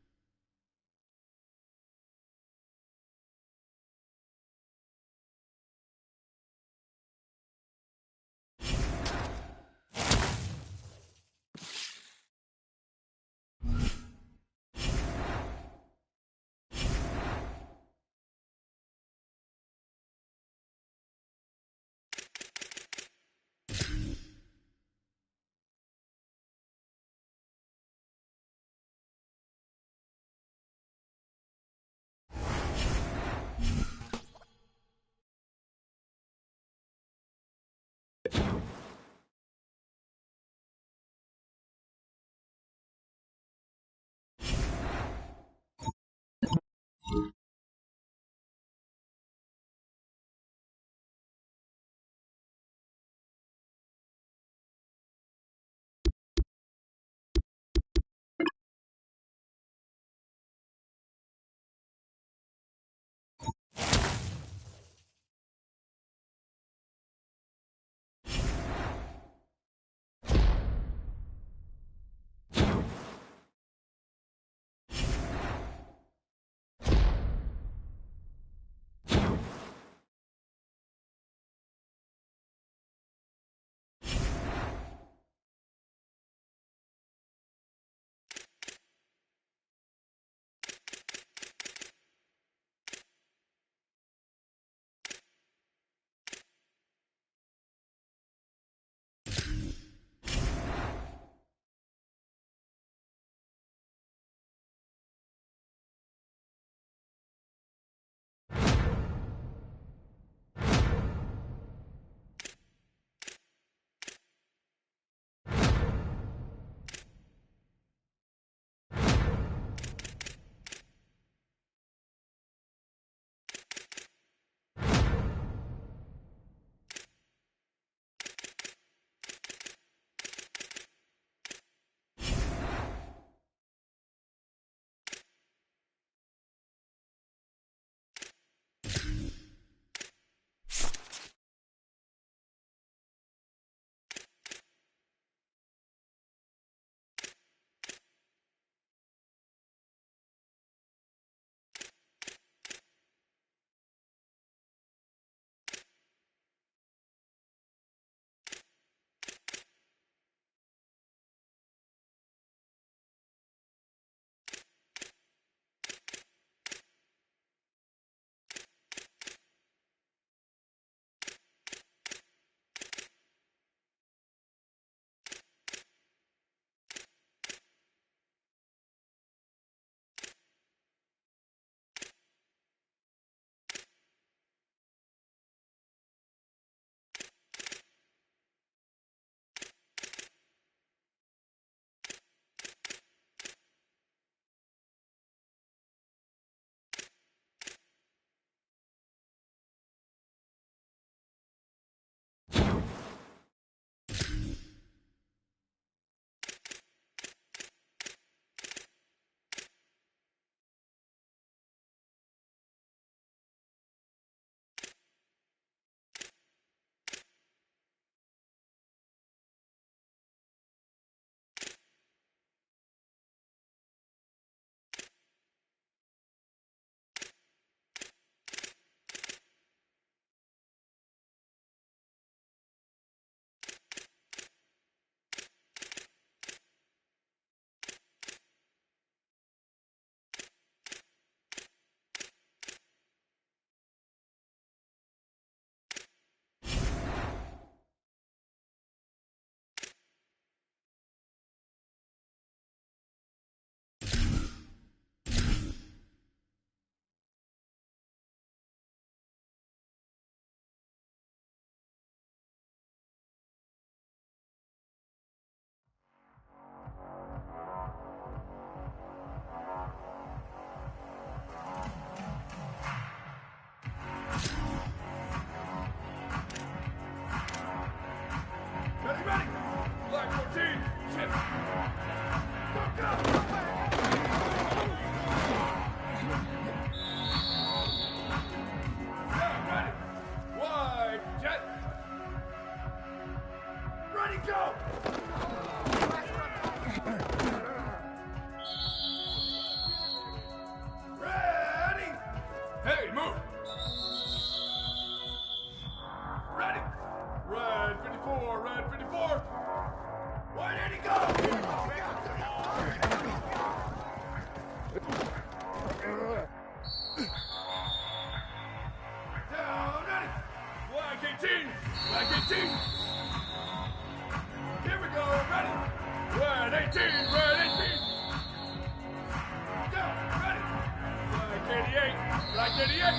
idiot!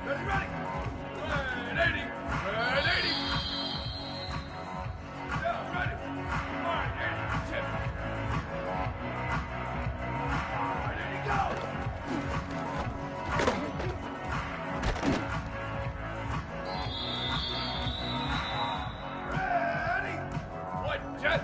Ready, ready! 180! 180! Yeah, ready! All right, here's the tip. All right, there you go! Ready! One, jet!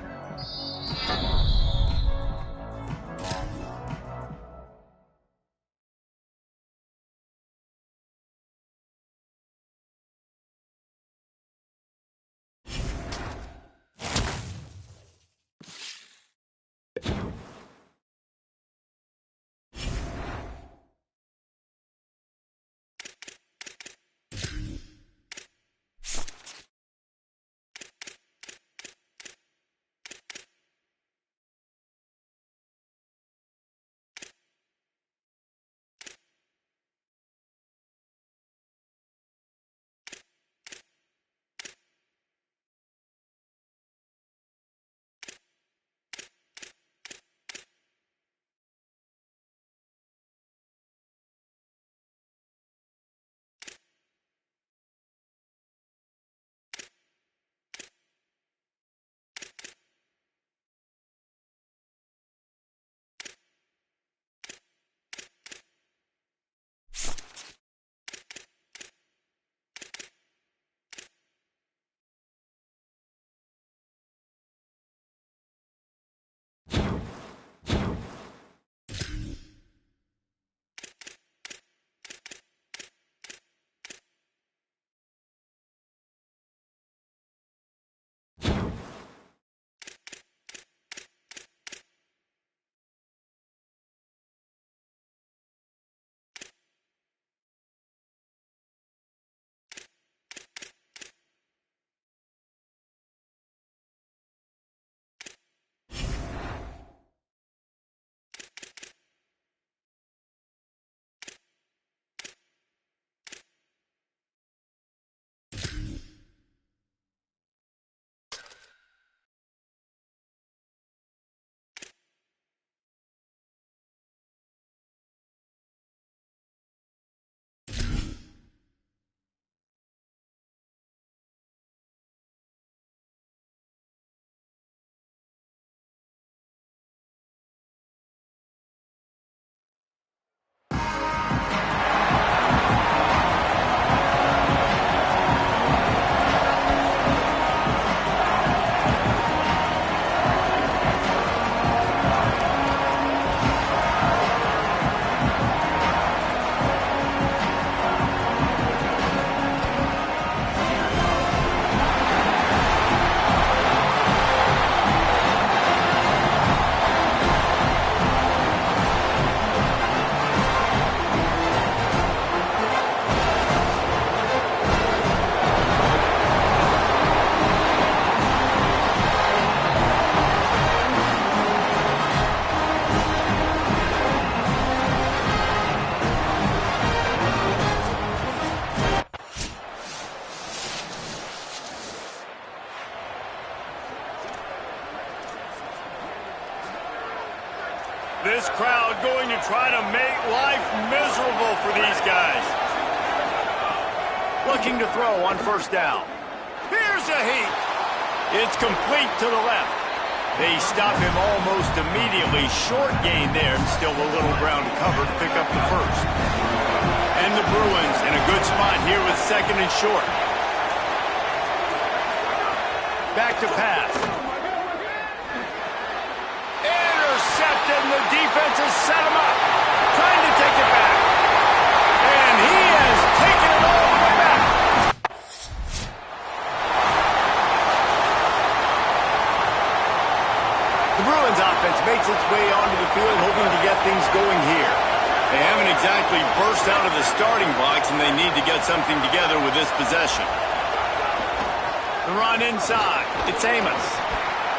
This crowd going to try to make life miserable for these guys. Looking to throw on first down. Here's a heat. It's complete to the left. They stop him almost immediately. Short gain there, and still a little ground to cover to pick up the first. And the Bruins in a good spot here with second and short. Back to pass. And the defense has set him up, trying to take it back. And he has taken it all the way back. The Bruins offense makes its way onto the field, hoping to get things going here. They haven't exactly burst out of the starting blocks, and they need to get something together with this possession. The run inside. It's Amos.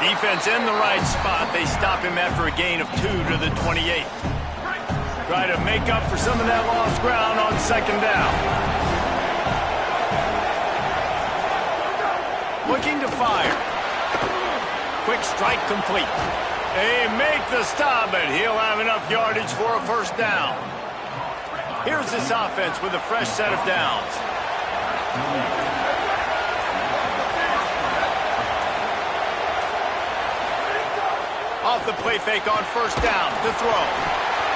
Defense in the right spot. They stop him after a gain of 2 to the 28. Try to make up for some of that lost ground on second down. Looking to fire. Quick strike complete. They make the stop, but he'll have enough yardage for a first down. Here's this offense with a fresh set of downs. Off the play fake on first down to throw.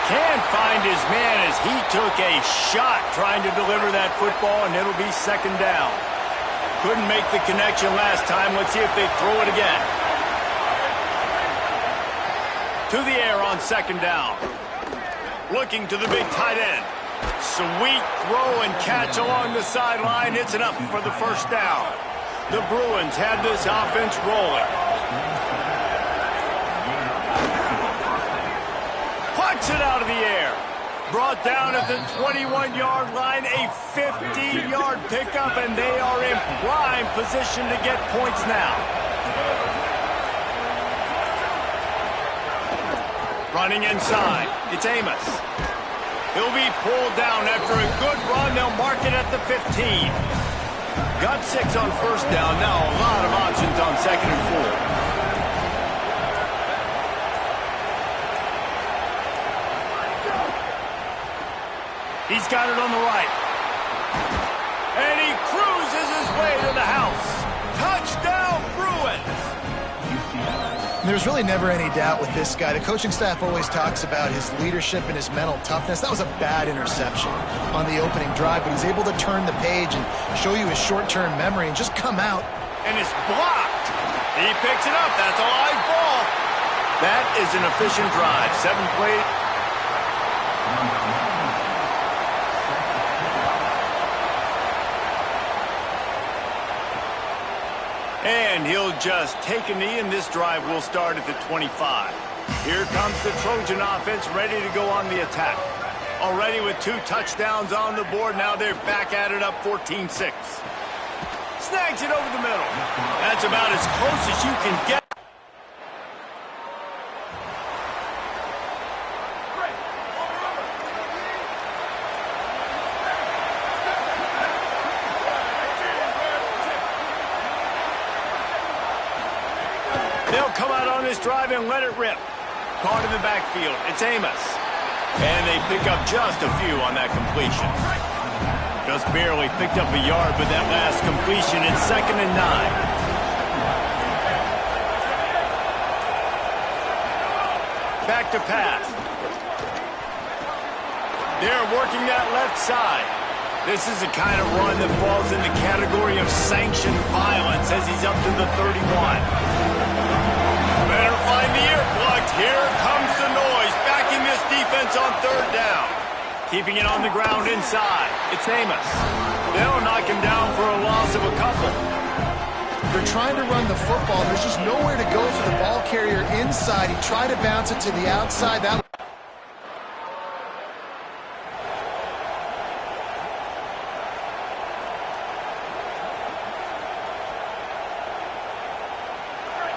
Can't find his man as he took a shot trying to deliver that football, and it'll be second down. Couldn't make the connection last time. Let's see if they throw it again. To the air on second down. Looking to the big tight end. Sweet throw and catch along the sideline. It's enough for the first down. The Bruins had this offense rolling. Puts it out of the air. Brought down at the 21-yard line. A 50-yard pickup, and they are in prime position to get points now. Running inside. It's Amos. He'll be pulled down after a good run. They'll mark it at the 15. Got 6 on first down. Now a lot of options on second and 4. He's got it on the right. And he cruises his way to the house. Touchdown, Bruins! There's really never any doubt with this guy. The coaching staff always talks about his leadership and his mental toughness. That was a bad interception on the opening drive, but he's able to turn the page and show you his short-term memory and just come out. And it's blocked. He picks it up. That's a live ball. That is an efficient drive. 7 plays. And he'll just take a knee, and this drive will start at the 25. Here comes the Trojan offense ready to go on the attack. Already with 2 touchdowns on the board, now they're back at it up 14-6. Snags it over the middle. That's about as close as you can get. They'll come out on this drive and let it rip. Caught in the backfield. It's Amos. And they pick up just a few on that completion. Just barely picked up a yard with that last completion. It's 2nd and 9. Back to pass. They're working that left side. This is the kind of run that falls in the category of sanctioned violence as he's up to the 31. Better find the earplugs. Here comes the noise. Backing this defense on 3rd down. Keeping it on the ground inside. It's Amos. They'll knock him down for a loss of a couple. They're trying to run the football. There's just nowhere to go for the ball carrier inside. He tried to bounce it to the outside.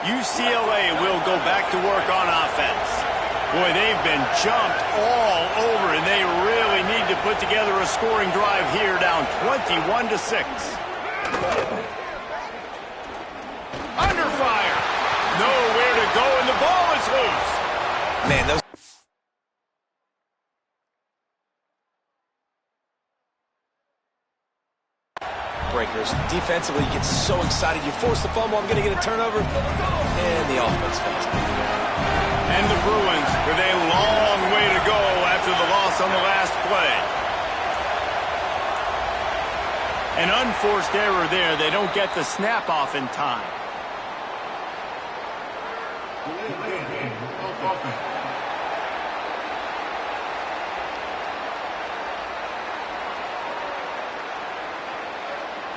UCLA will go back to work on offense. Boy, they've been jumped all over, and they really need to put together a scoring drive here, down 21-6. Under fire. Nowhere to go, and the ball is loose. Man, those breakers. Defensively, you get so excited. You force the fumble, I'm going to get a turnover, and the offense fails. And the Bruins with a long way to go after the loss on the last play. An unforced error there. They don't get the snap off in time.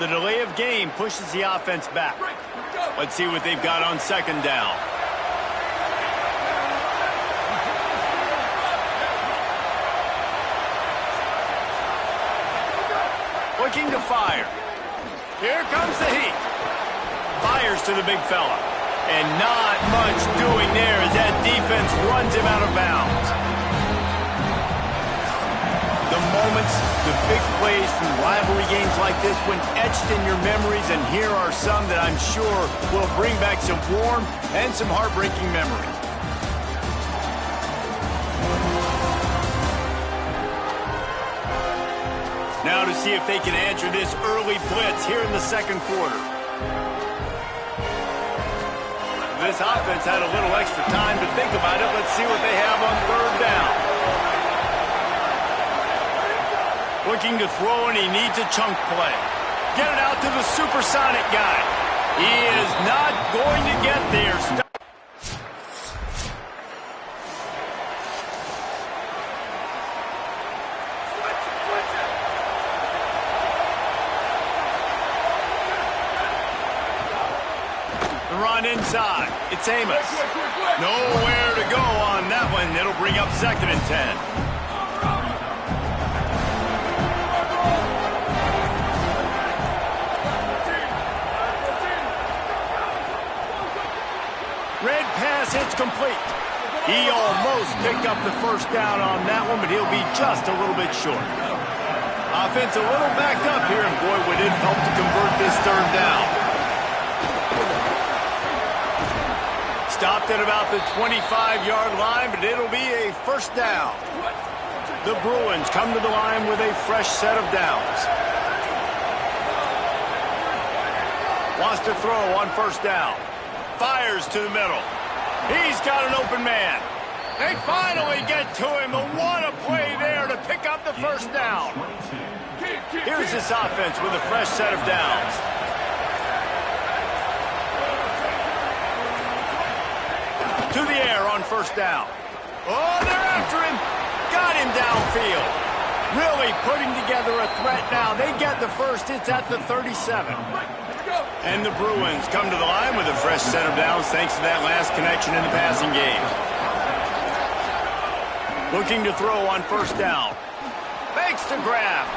The delay of game pushes the offense back. Let's see what they've got on 2nd down. Looking to fire. Here comes the heat. Fires to the big fella. And not much doing there as that defense runs him out of bounds. The moments, the big plays from rivalry games like this when etched in your memories, and here are some that I'm sure will bring back some warm and some heartbreaking memories. Now to see if they can answer this early blitz here in the second quarter. This offense had a little extra time to think about it. Let's see what they have on third down. Looking to throw, and he needs a chunk play. Get it out to the supersonic guy. He is not going to get there. The run inside. It's Amos. Nowhere to go on that one. It'll bring up 2nd and 10. Red pass hits complete. He almost picked up the first down on that one, but he'll be just a little bit short. Offense a little backed up here, and boy, would it help to convert this third down. Stopped at about the 25-yard line, but it'll be a first down. The Bruins come to the line with a fresh set of downs. Wants to throw on first down. Fires to the middle. He's got an open man. They finally get to him, but what a play there to pick up the first down. Here's this offense with a fresh set of downs. To the air on first down. Oh, they're after him. Got him downfield. Really putting together a threat now. They get the first. It's at the 37. And the Bruins come to the line with a fresh set of downs thanks to that last connection in the passing game. Looking to throw on first down. Makes the grab.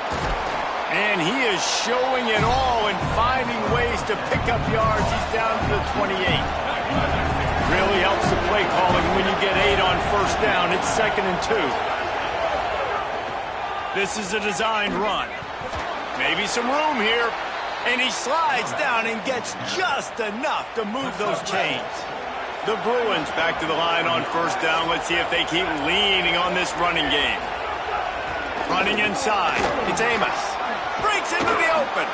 And he is showing it all and finding ways to pick up yards. He's down to the 28. Really helps the play calling when you get 8 on first down. It's 2nd and 2. This is a designed run. Maybe some room here. And he slides down and gets just enough to move those chains. The Bruins back to the line on first down. Let's see if they keep leaning on this running game. Running inside. It's Amos. Breaks into the open.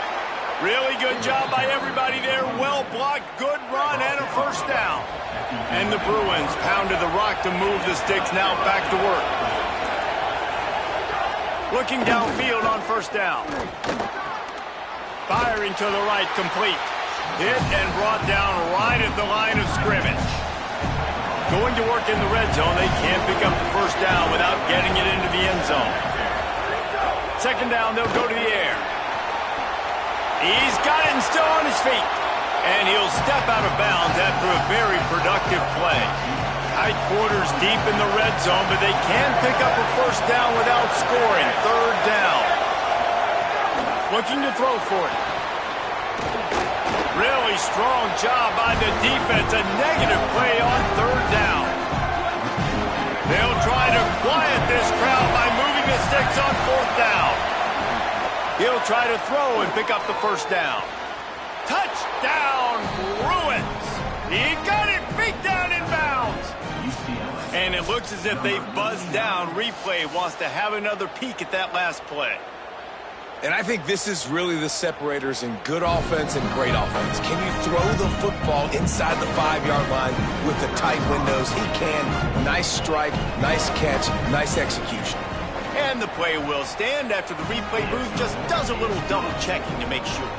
Really good job by everybody there. Well blocked, good run, and a first down. And the Bruins pounded the rock to move the sticks. Now back to work. Looking downfield on first down. Firing to the right, complete. Hit and brought down right at the line of scrimmage. Going to work in the red zone. They can't pick up the first down without getting it into the end zone. 2nd down, they'll go to the air. He's got it and still on his feet. And he'll step out of bounds after a very productive play. Tight quarters deep in the red zone, but they can pick up a first down without scoring. 3rd down. Looking to throw for it. Really strong job by the defense. A negative play on 3rd down. They'll try to quiet this crowd by moving the sticks on 4th down. He'll try to throw and pick up the first down. Touchdown, Bruins. He got it, beat down in bounds. And it looks as if they've buzzed down. Replay wants to have another peek at that last play. And I think this is really the separators in good offense and great offense. Can you throw the football inside the 5-yard line with the tight windows? He can. Nice strike, nice catch, nice execution. And the play will stand after the replay booth just does a little double checking to make sure.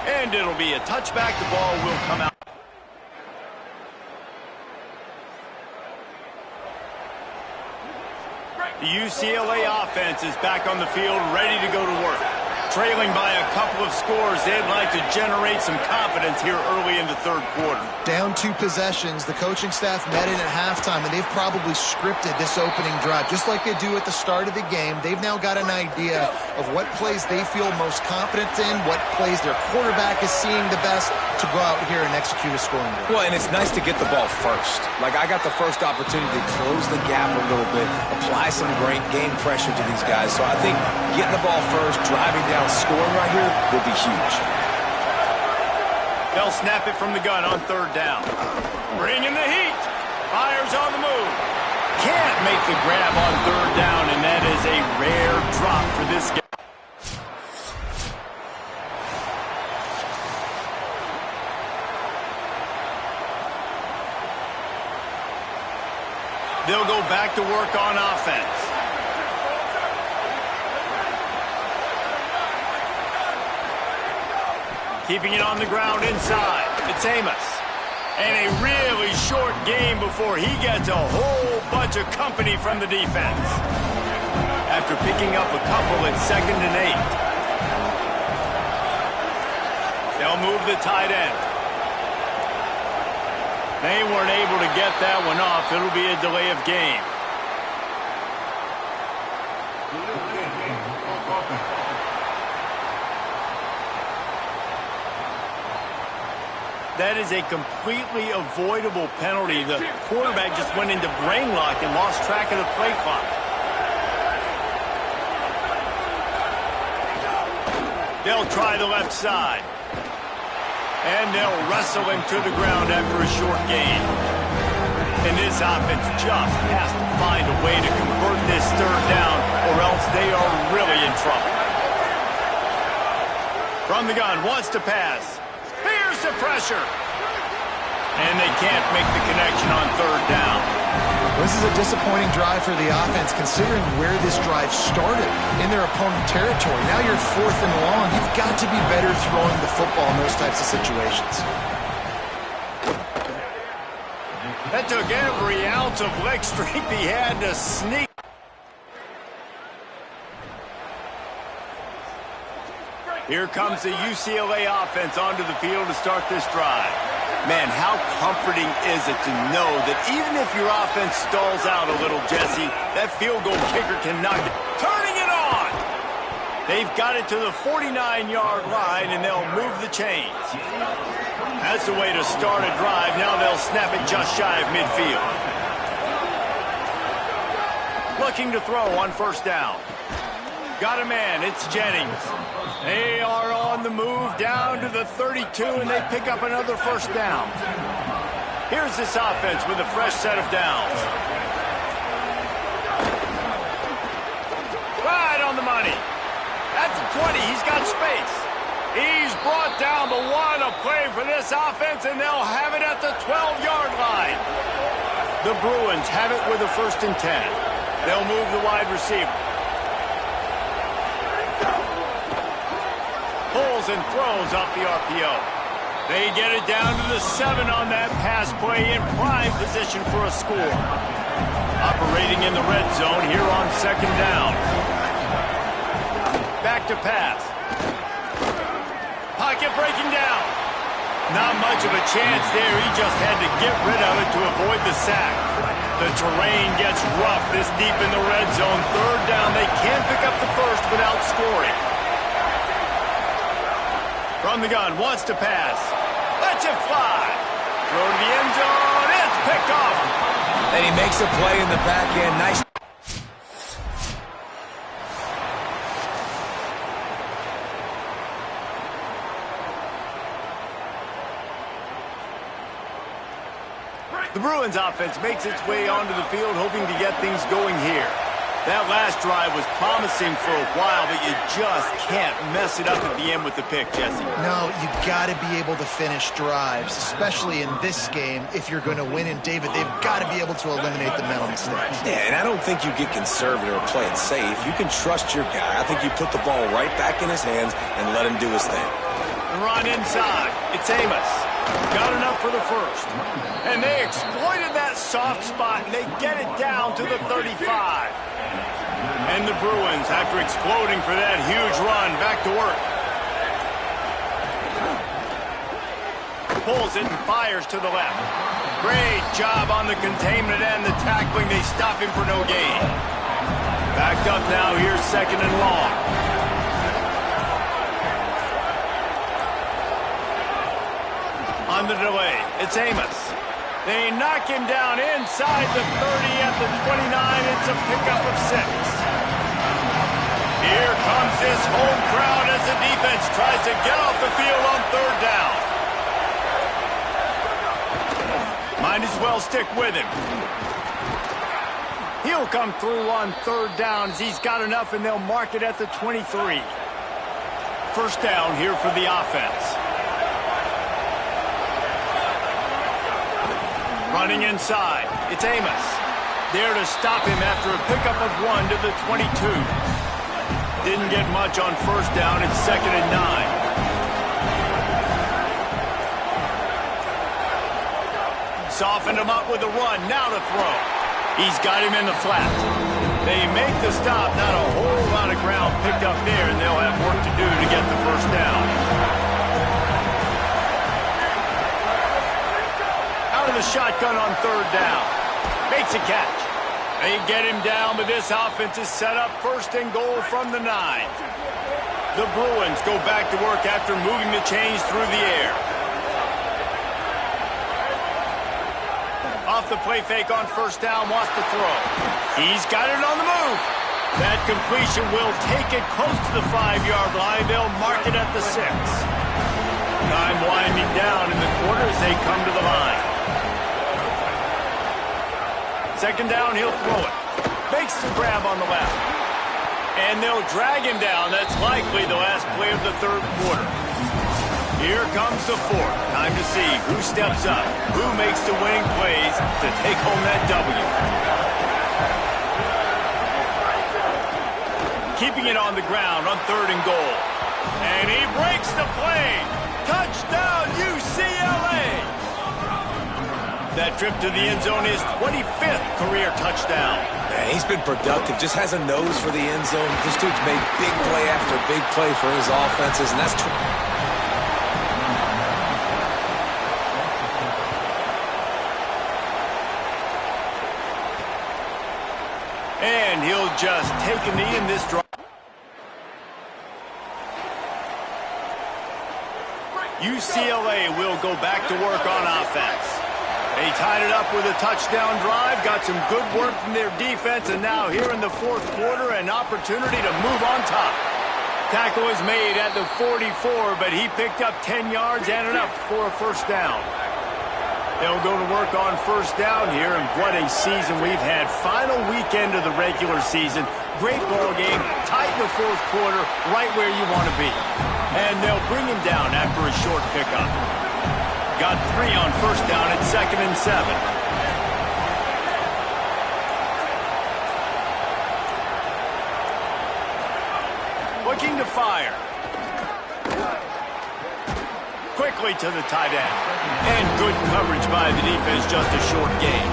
And it'll be a touchback. The ball will come out. The UCLA offense is back on the field, ready to go to work. Trailing by a couple of scores, they'd like to generate some confidence here early in the 3rd quarter. Down 2 possessions, the coaching staff met in at halftime, and they've probably scripted this opening drive. Just like they do at the start of the game, they've now got an idea of what plays they feel most confident in, what plays their quarterback is seeing the best to go out here and execute a scoring drive. Well, and it's nice to get the ball first. Like, I got the first opportunity to close the gap a little bit, apply some great game pressure to these guys. So I think getting the ball first, driving down, scoring right here will be huge. They'll snap it from the gun on 3rd down. Bringing the heat. Fires on the move. Can't make the grab on 3rd down, and that is a rare drop for this guy. They'll go back to work on offense. Keeping it on the ground inside. It's Amos. And a really short game before he gets a whole bunch of company from the defense. After picking up a couple at 2nd and 8. They'll move the tight end. They weren't able to get that one off. It'll be a delay of game. That is a completely avoidable penalty. The quarterback just went into brain lock and lost track of the play clock. They'll try the left side. And they'll wrestle him to the ground after a short gain. And this offense just has to find a way to convert this 3rd down, or else they are really in trouble. From the gun, wants to pass. Here's the pressure. And they can't make the connection on 3rd down. This is a disappointing drive for the offense, considering where this drive started, in their opponent territory. Now you're 4th and long. You've got to be better throwing the football in those types of situations. That took every ounce of leg strength he had to sneak. Here comes the UCLA offense onto the field to start this drive. Man, how comforting is it to know that even if your offense stalls out a little, Jesse, that field goal kicker can knock it. Turning it on! They've got it to the 49-yard line, and they'll move the chains. That's the way to start a drive. Now they'll snap it just shy of midfield. Looking to throw on 1st down. Got a man, it's Jennings. They are on the move down to the 32, and they pick up another 1st down. Here's this offense with a fresh set of downs. Right on the money. That's the 20. He's got space. He's brought down, but what a play for this offense, and they'll have it at the 12-yard line. The Bruins have it with a 1st and 10. They'll move the wide receiver. Pulls and throws off the RPO. They get it down to the 7 on that pass play, in prime position for a score. Operating in the red zone here on 2nd down. Back to pass. Pocket breaking down. Not much of a chance there. He just had to get rid of it to avoid the sack. The terrain gets rough this deep in the red zone. 3rd down. They can't pick up the 1st without scoring. From the gun, wants to pass. Lets it fly. Throw to the end zone. It's picked off. And he makes a play in the back end. Nice. The Bruins offense makes its way onto the field, hoping to get things going here. That last drive was promising for a while, but you just can't mess it up at the end with the pick, Jesse. No, you got to be able to finish drives, especially in this game. If you're going to win, and David, they've got to be able to eliminate the mental mistakes. Yeah, and I don't think you get conservative or play it safe. You can trust your guy. I think you put the ball right back in his hands and let him do his thing. The run inside. It's Amos. Got enough for the 1st. And they exploited that soft spot, and they get it down to the 35. And the Bruins, after exploding for that huge run, back to work. Pulls it and fires to the left. Great job on the containment and the tackling. They stop him for no gain. Backed up now. Here's 2nd and long. On the delay, it's Amos. They knock him down inside the 30 at the 29. It's a pickup of 6. Here comes this home crowd as the defense tries to get off the field on 3rd down. Might as well stick with him. He'll come through on third down as he's got enough, and they'll mark it at the 23. First down here for the offense. Running inside, it's Amos. There to stop him after a pickup of 1 to the 22. Didn't get much on first down. It's 2nd and 9. Softened him up with a run. Now to throw. He's got him in the flat. They make the stop. Not a whole lot of ground picked up there, and they'll have work to do to get the first down. Out of the shotgun on third down. Makes a catch. They get him down, but this offense is set up 1st and goal from the 9. The Bruins go back to work after moving the chains through the air. Off the play fake on first down, wants to throw. He's got it on the move. That completion will take it close to the 5-yard line. They'll mark it at the 6. Time winding down in the quarter as they come to the line. 2nd down, he'll throw it. Makes the grab on the left. And they'll drag him down. That's likely the last play of the 3rd quarter. Here comes the 4th. Time to see who steps up, who makes the winning plays to take home that W. Keeping it on the ground on 3rd and goal. And he breaks the play. Touchdown, UCLA! That trip to the end zone is 25th career touchdown. Man, he's been productive, just has a nose for the end zone. This dude's made big play after big play for his offenses, and that's and he'll just take a knee in this drive. UCLA will go back to work on offense. They tied it up with a touchdown drive, got some good work from their defense, and now here in the 4th quarter, an opportunity to move on top. Tackle is made at the 44, but he picked up 10 yards and enough for a first down. They'll go to work on first down here, and what a season we've had. Final weekend of the regular season. Great ball game, tight in the 4th quarter, right where you want to be. And they'll bring him down after a short pickup. Got 3 on first down at 2nd and 7. Looking to fire. Quickly to the tight end. And good coverage by the defense, just a short gain.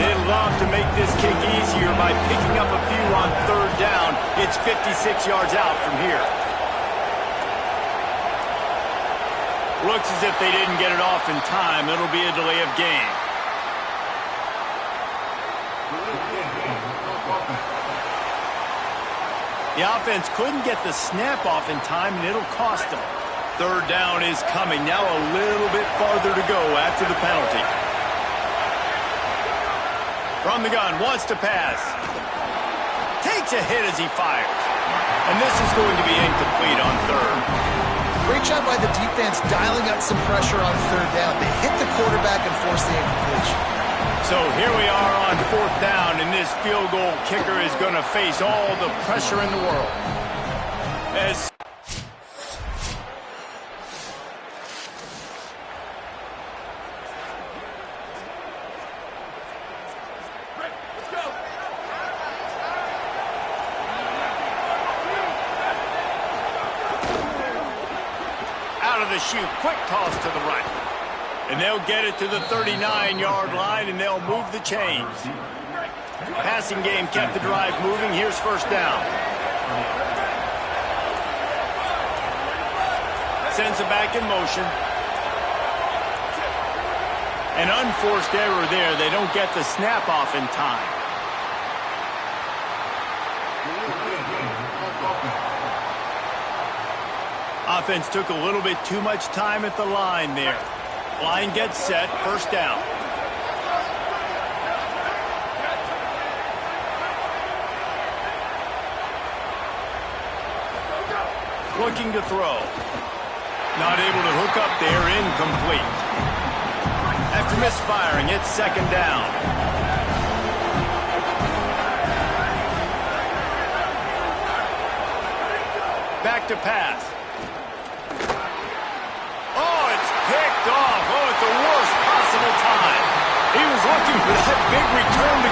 They'd love to make this kick easier by picking up a few on 3rd down. It's 56 yards out from here. Looks as if they didn't get it off in time. It'll be a delay of game. The offense couldn't get the snap off in time, and it'll cost them. 3rd down is coming. Now a little bit farther to go after the penalty. From the gun, wants to pass. Takes a hit as he fires. And this is going to be incomplete on 3rd. Great job by the defense dialing up some pressure on 3rd down. They hit the quarterback and forced the incompletion. So here we are on 4th down, and this field goal kicker is going to face all the pressure in the world. As the shoot, quick toss to the right. And they'll get it to the 39-yard line, and they'll move the chains. Passing game kept the drive moving. Here's first down. Sends it back in motion. An unforced error there. They don't get the snap off in time. Offense took a little bit too much time at the line there. Line gets set, first down. Looking to throw. Not able to hook up there, incomplete. After misfiring, it's second down. Back to pass. Oh, it's picked off. Oh, at the worst possible time. He was looking for that big return to...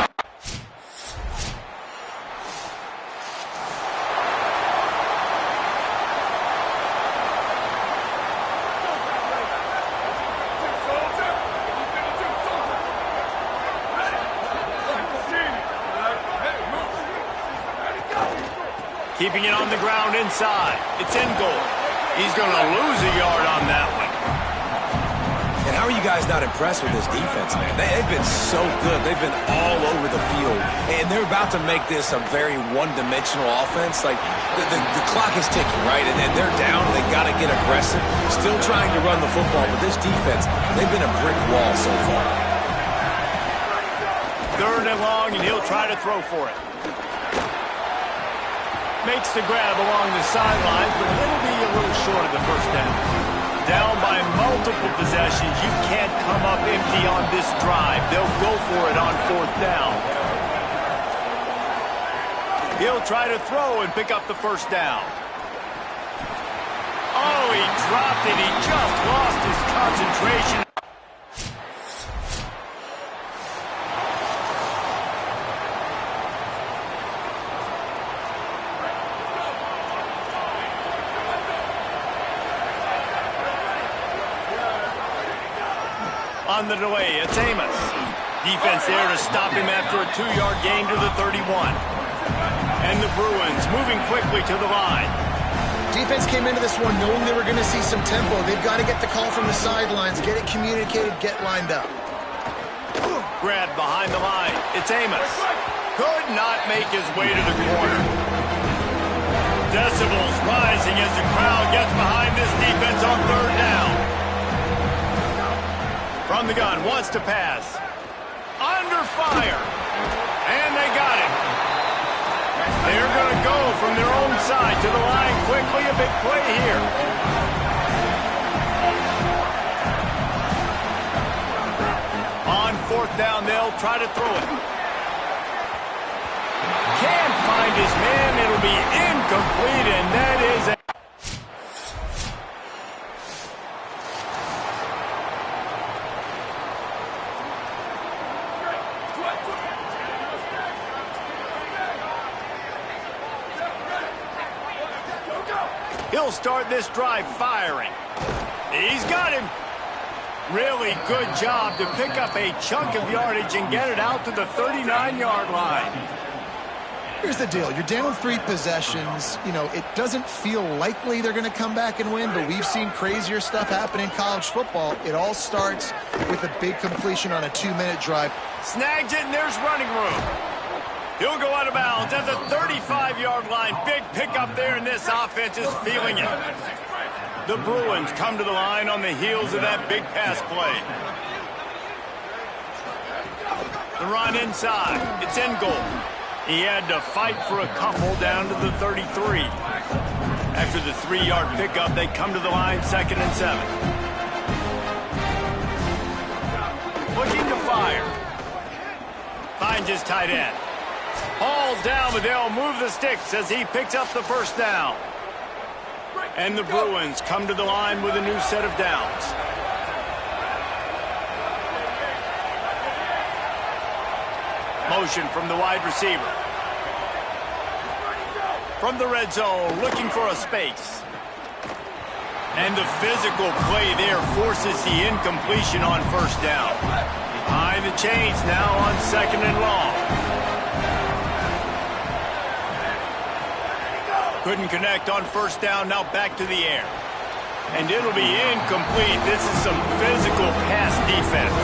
Keeping it on the ground inside. It's in goal. He's going to lose a yard on that one. And how are you guys not impressed with this defense, man? They've been so good. They've been all over the field. And they're about to make this a very one-dimensional offense. Like, the clock is ticking, right? And they're down. They got to get aggressive. Still trying to run the football. But this defense, they've been a brick wall so far. Third and long, and he'll try to throw for it. Makes the grab along the sidelines, but it'll be a little short of the first down. Down by multiple possessions, you can't come up empty on this drive. They'll go for it on fourth down. He'll try to throw and pick up the first down. Oh, he dropped it. He just lost his concentration. On the delay, it's Amos. Defense there to stop him after a 2-yard gain to the 31. And the Bruins moving quickly to the line. Defense came into this one knowing they were going to see some tempo. They've got to get the call from the sidelines, get it communicated, get lined up. Grab behind the line. It's Amos. Could not make his way to the corner. Decibels rising as the crowd gets behind this defense on third down. From the gun, wants to pass. Under fire. And they got it. They're going to go from their own side to the line quickly. A big play here. On fourth down, they'll try to throw it. Can't find his man. It'll be incomplete, and that is a... He'll start this drive firing. He's got him. Really good job to pick up a chunk of yardage and get it out to the 39-yard line. Here's the deal. You're down 3 possessions. You know, it doesn't feel likely they're going to come back and win, but we've seen crazier stuff happen in college football. It all starts with a big completion on a 2-minute drive. Snags it, and there's running room. He'll go out of bounds at the 35-yard line. Big pickup there, and this offense is feeling it. The Bruins come to the line on the heels of that big pass play. The run inside. It's in goal. He had to fight for a couple down to the 33. After the 3-yard pickup, they come to the line second and 7. Looking to fire. Finds his tight end. Hauled down, but they'll move the sticks as he picks up the first down. And the Bruins come to the line with a new set of downs. Motion from the wide receiver. From the red zone, looking for a space. And the physical play there forces the incompletion on first down. Behind the chains now on second and long. Couldn't connect on first down, now back to the air. And it'll be incomplete. This is some physical pass defense.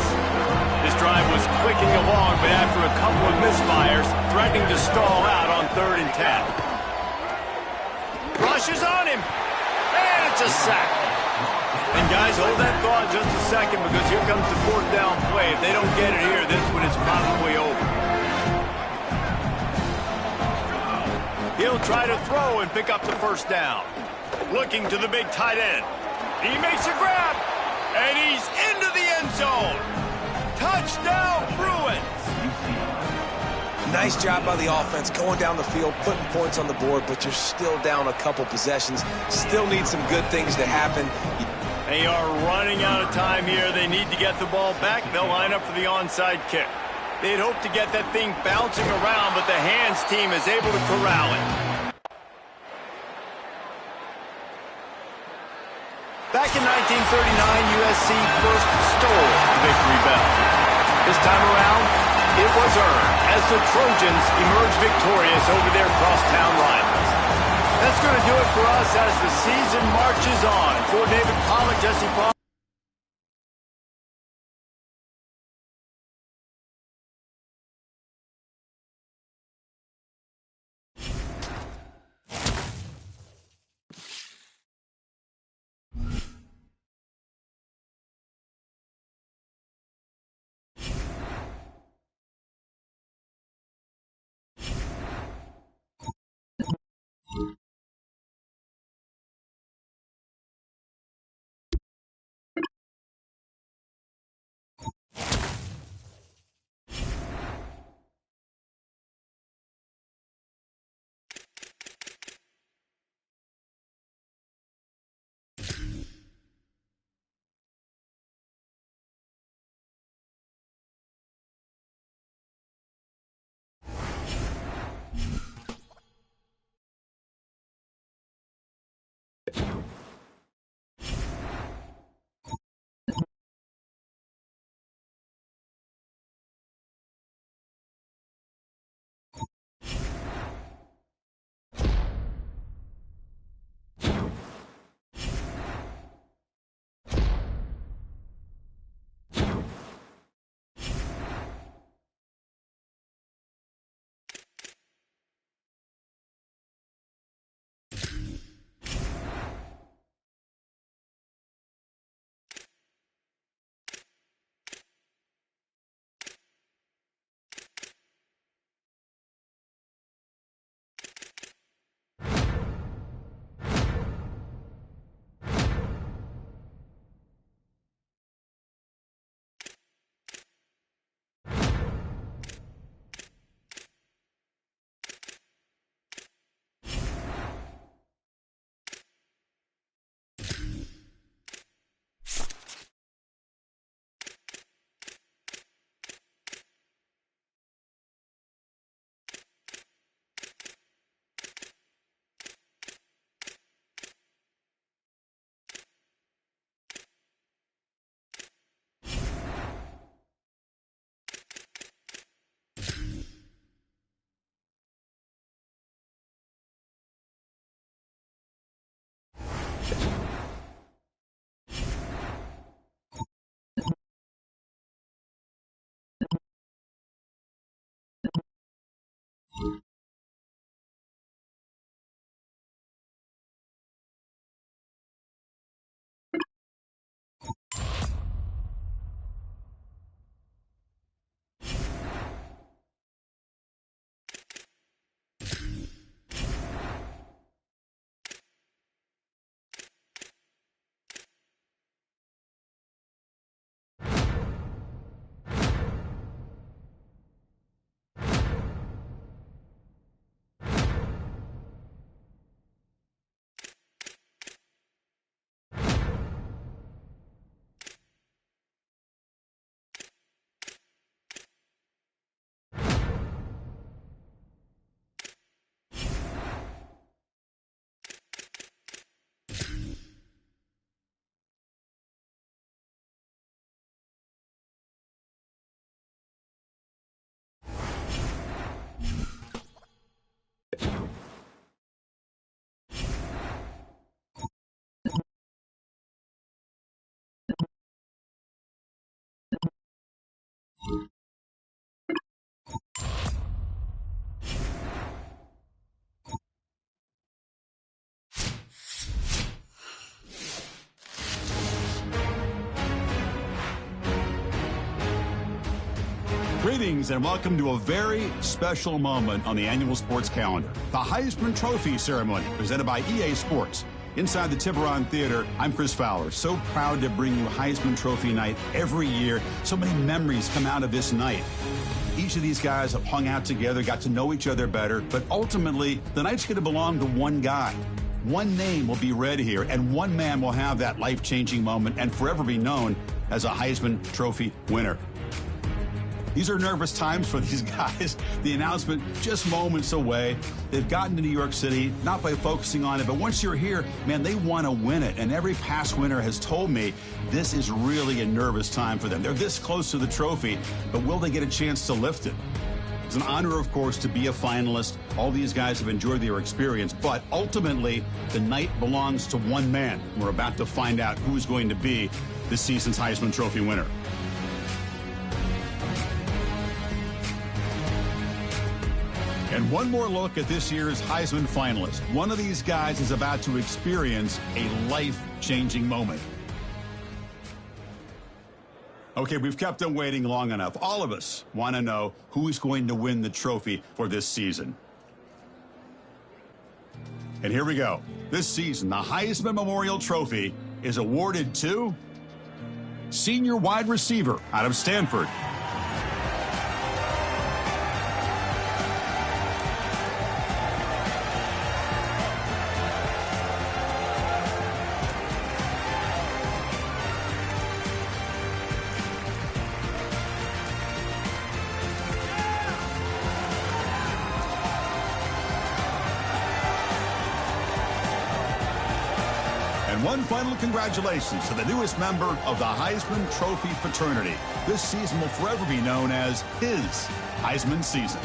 This drive was clicking along, but after a couple of misfires, threatening to stall out on 3rd and 10. Rushes on him, and it's a sack. And guys, hold that thought just a second, because here comes the 4th down play. If they don't get it here, this one is probably over. He'll try to throw and pick up the first down. Looking to the big tight end. He makes a grab, and he's into the end zone. Touchdown, Bruins! Nice job by the offense going down the field, putting points on the board, but you're still down a couple possessions. Still need some good things to happen. They are running out of time here. They need to get the ball back. They'll line up for the onside kick. They'd hope to get that thing bouncing around, but the hands team is able to corral it. Back in 1939, USC first stole the victory bell. This time around, it was earned as the Trojans emerged victorious over their crosstown rivals. That's going to do it for us as the season marches on. For David Pollack, Jesse Paul. Greetings and welcome to a very special moment on the annual sports calendar, the Heisman Trophy ceremony presented by EA Sports. Inside the Tiburon Theater, I'm Chris Fowler. So proud to bring you Heisman Trophy night every year. So many memories come out of this night. Each of these guys have hung out together, got to know each other better, but ultimately, the night's going to belong to one guy. One name will be read here, and one man will have that life-changing moment and forever be known as a Heisman Trophy winner. These are nervous times for these guys. The announcement just moments away. They've gotten to New York City, not by focusing on it, but once you're here, man, they want to win it. And every past winner has told me this is really a nervous time for them. They're this close to the trophy, but will they get a chance to lift it? It's an honor, of course, to be a finalist. All these guys have enjoyed their experience, but ultimately, the night belongs to one man. We're about to find out who is going to be this season's Heisman Trophy winner. And one more look at this year's Heisman finalist. One of these guys is about to experience a life-changing moment. Okay, we've kept them waiting long enough. All of us want to know who is going to win the trophy for this season. And here we go. This season, the Heisman Memorial Trophy is awarded to senior wide receiver out of Stanford, one final congratulations to the newest member of the Heisman Trophy fraternity. This season will forever be known as his Heisman season.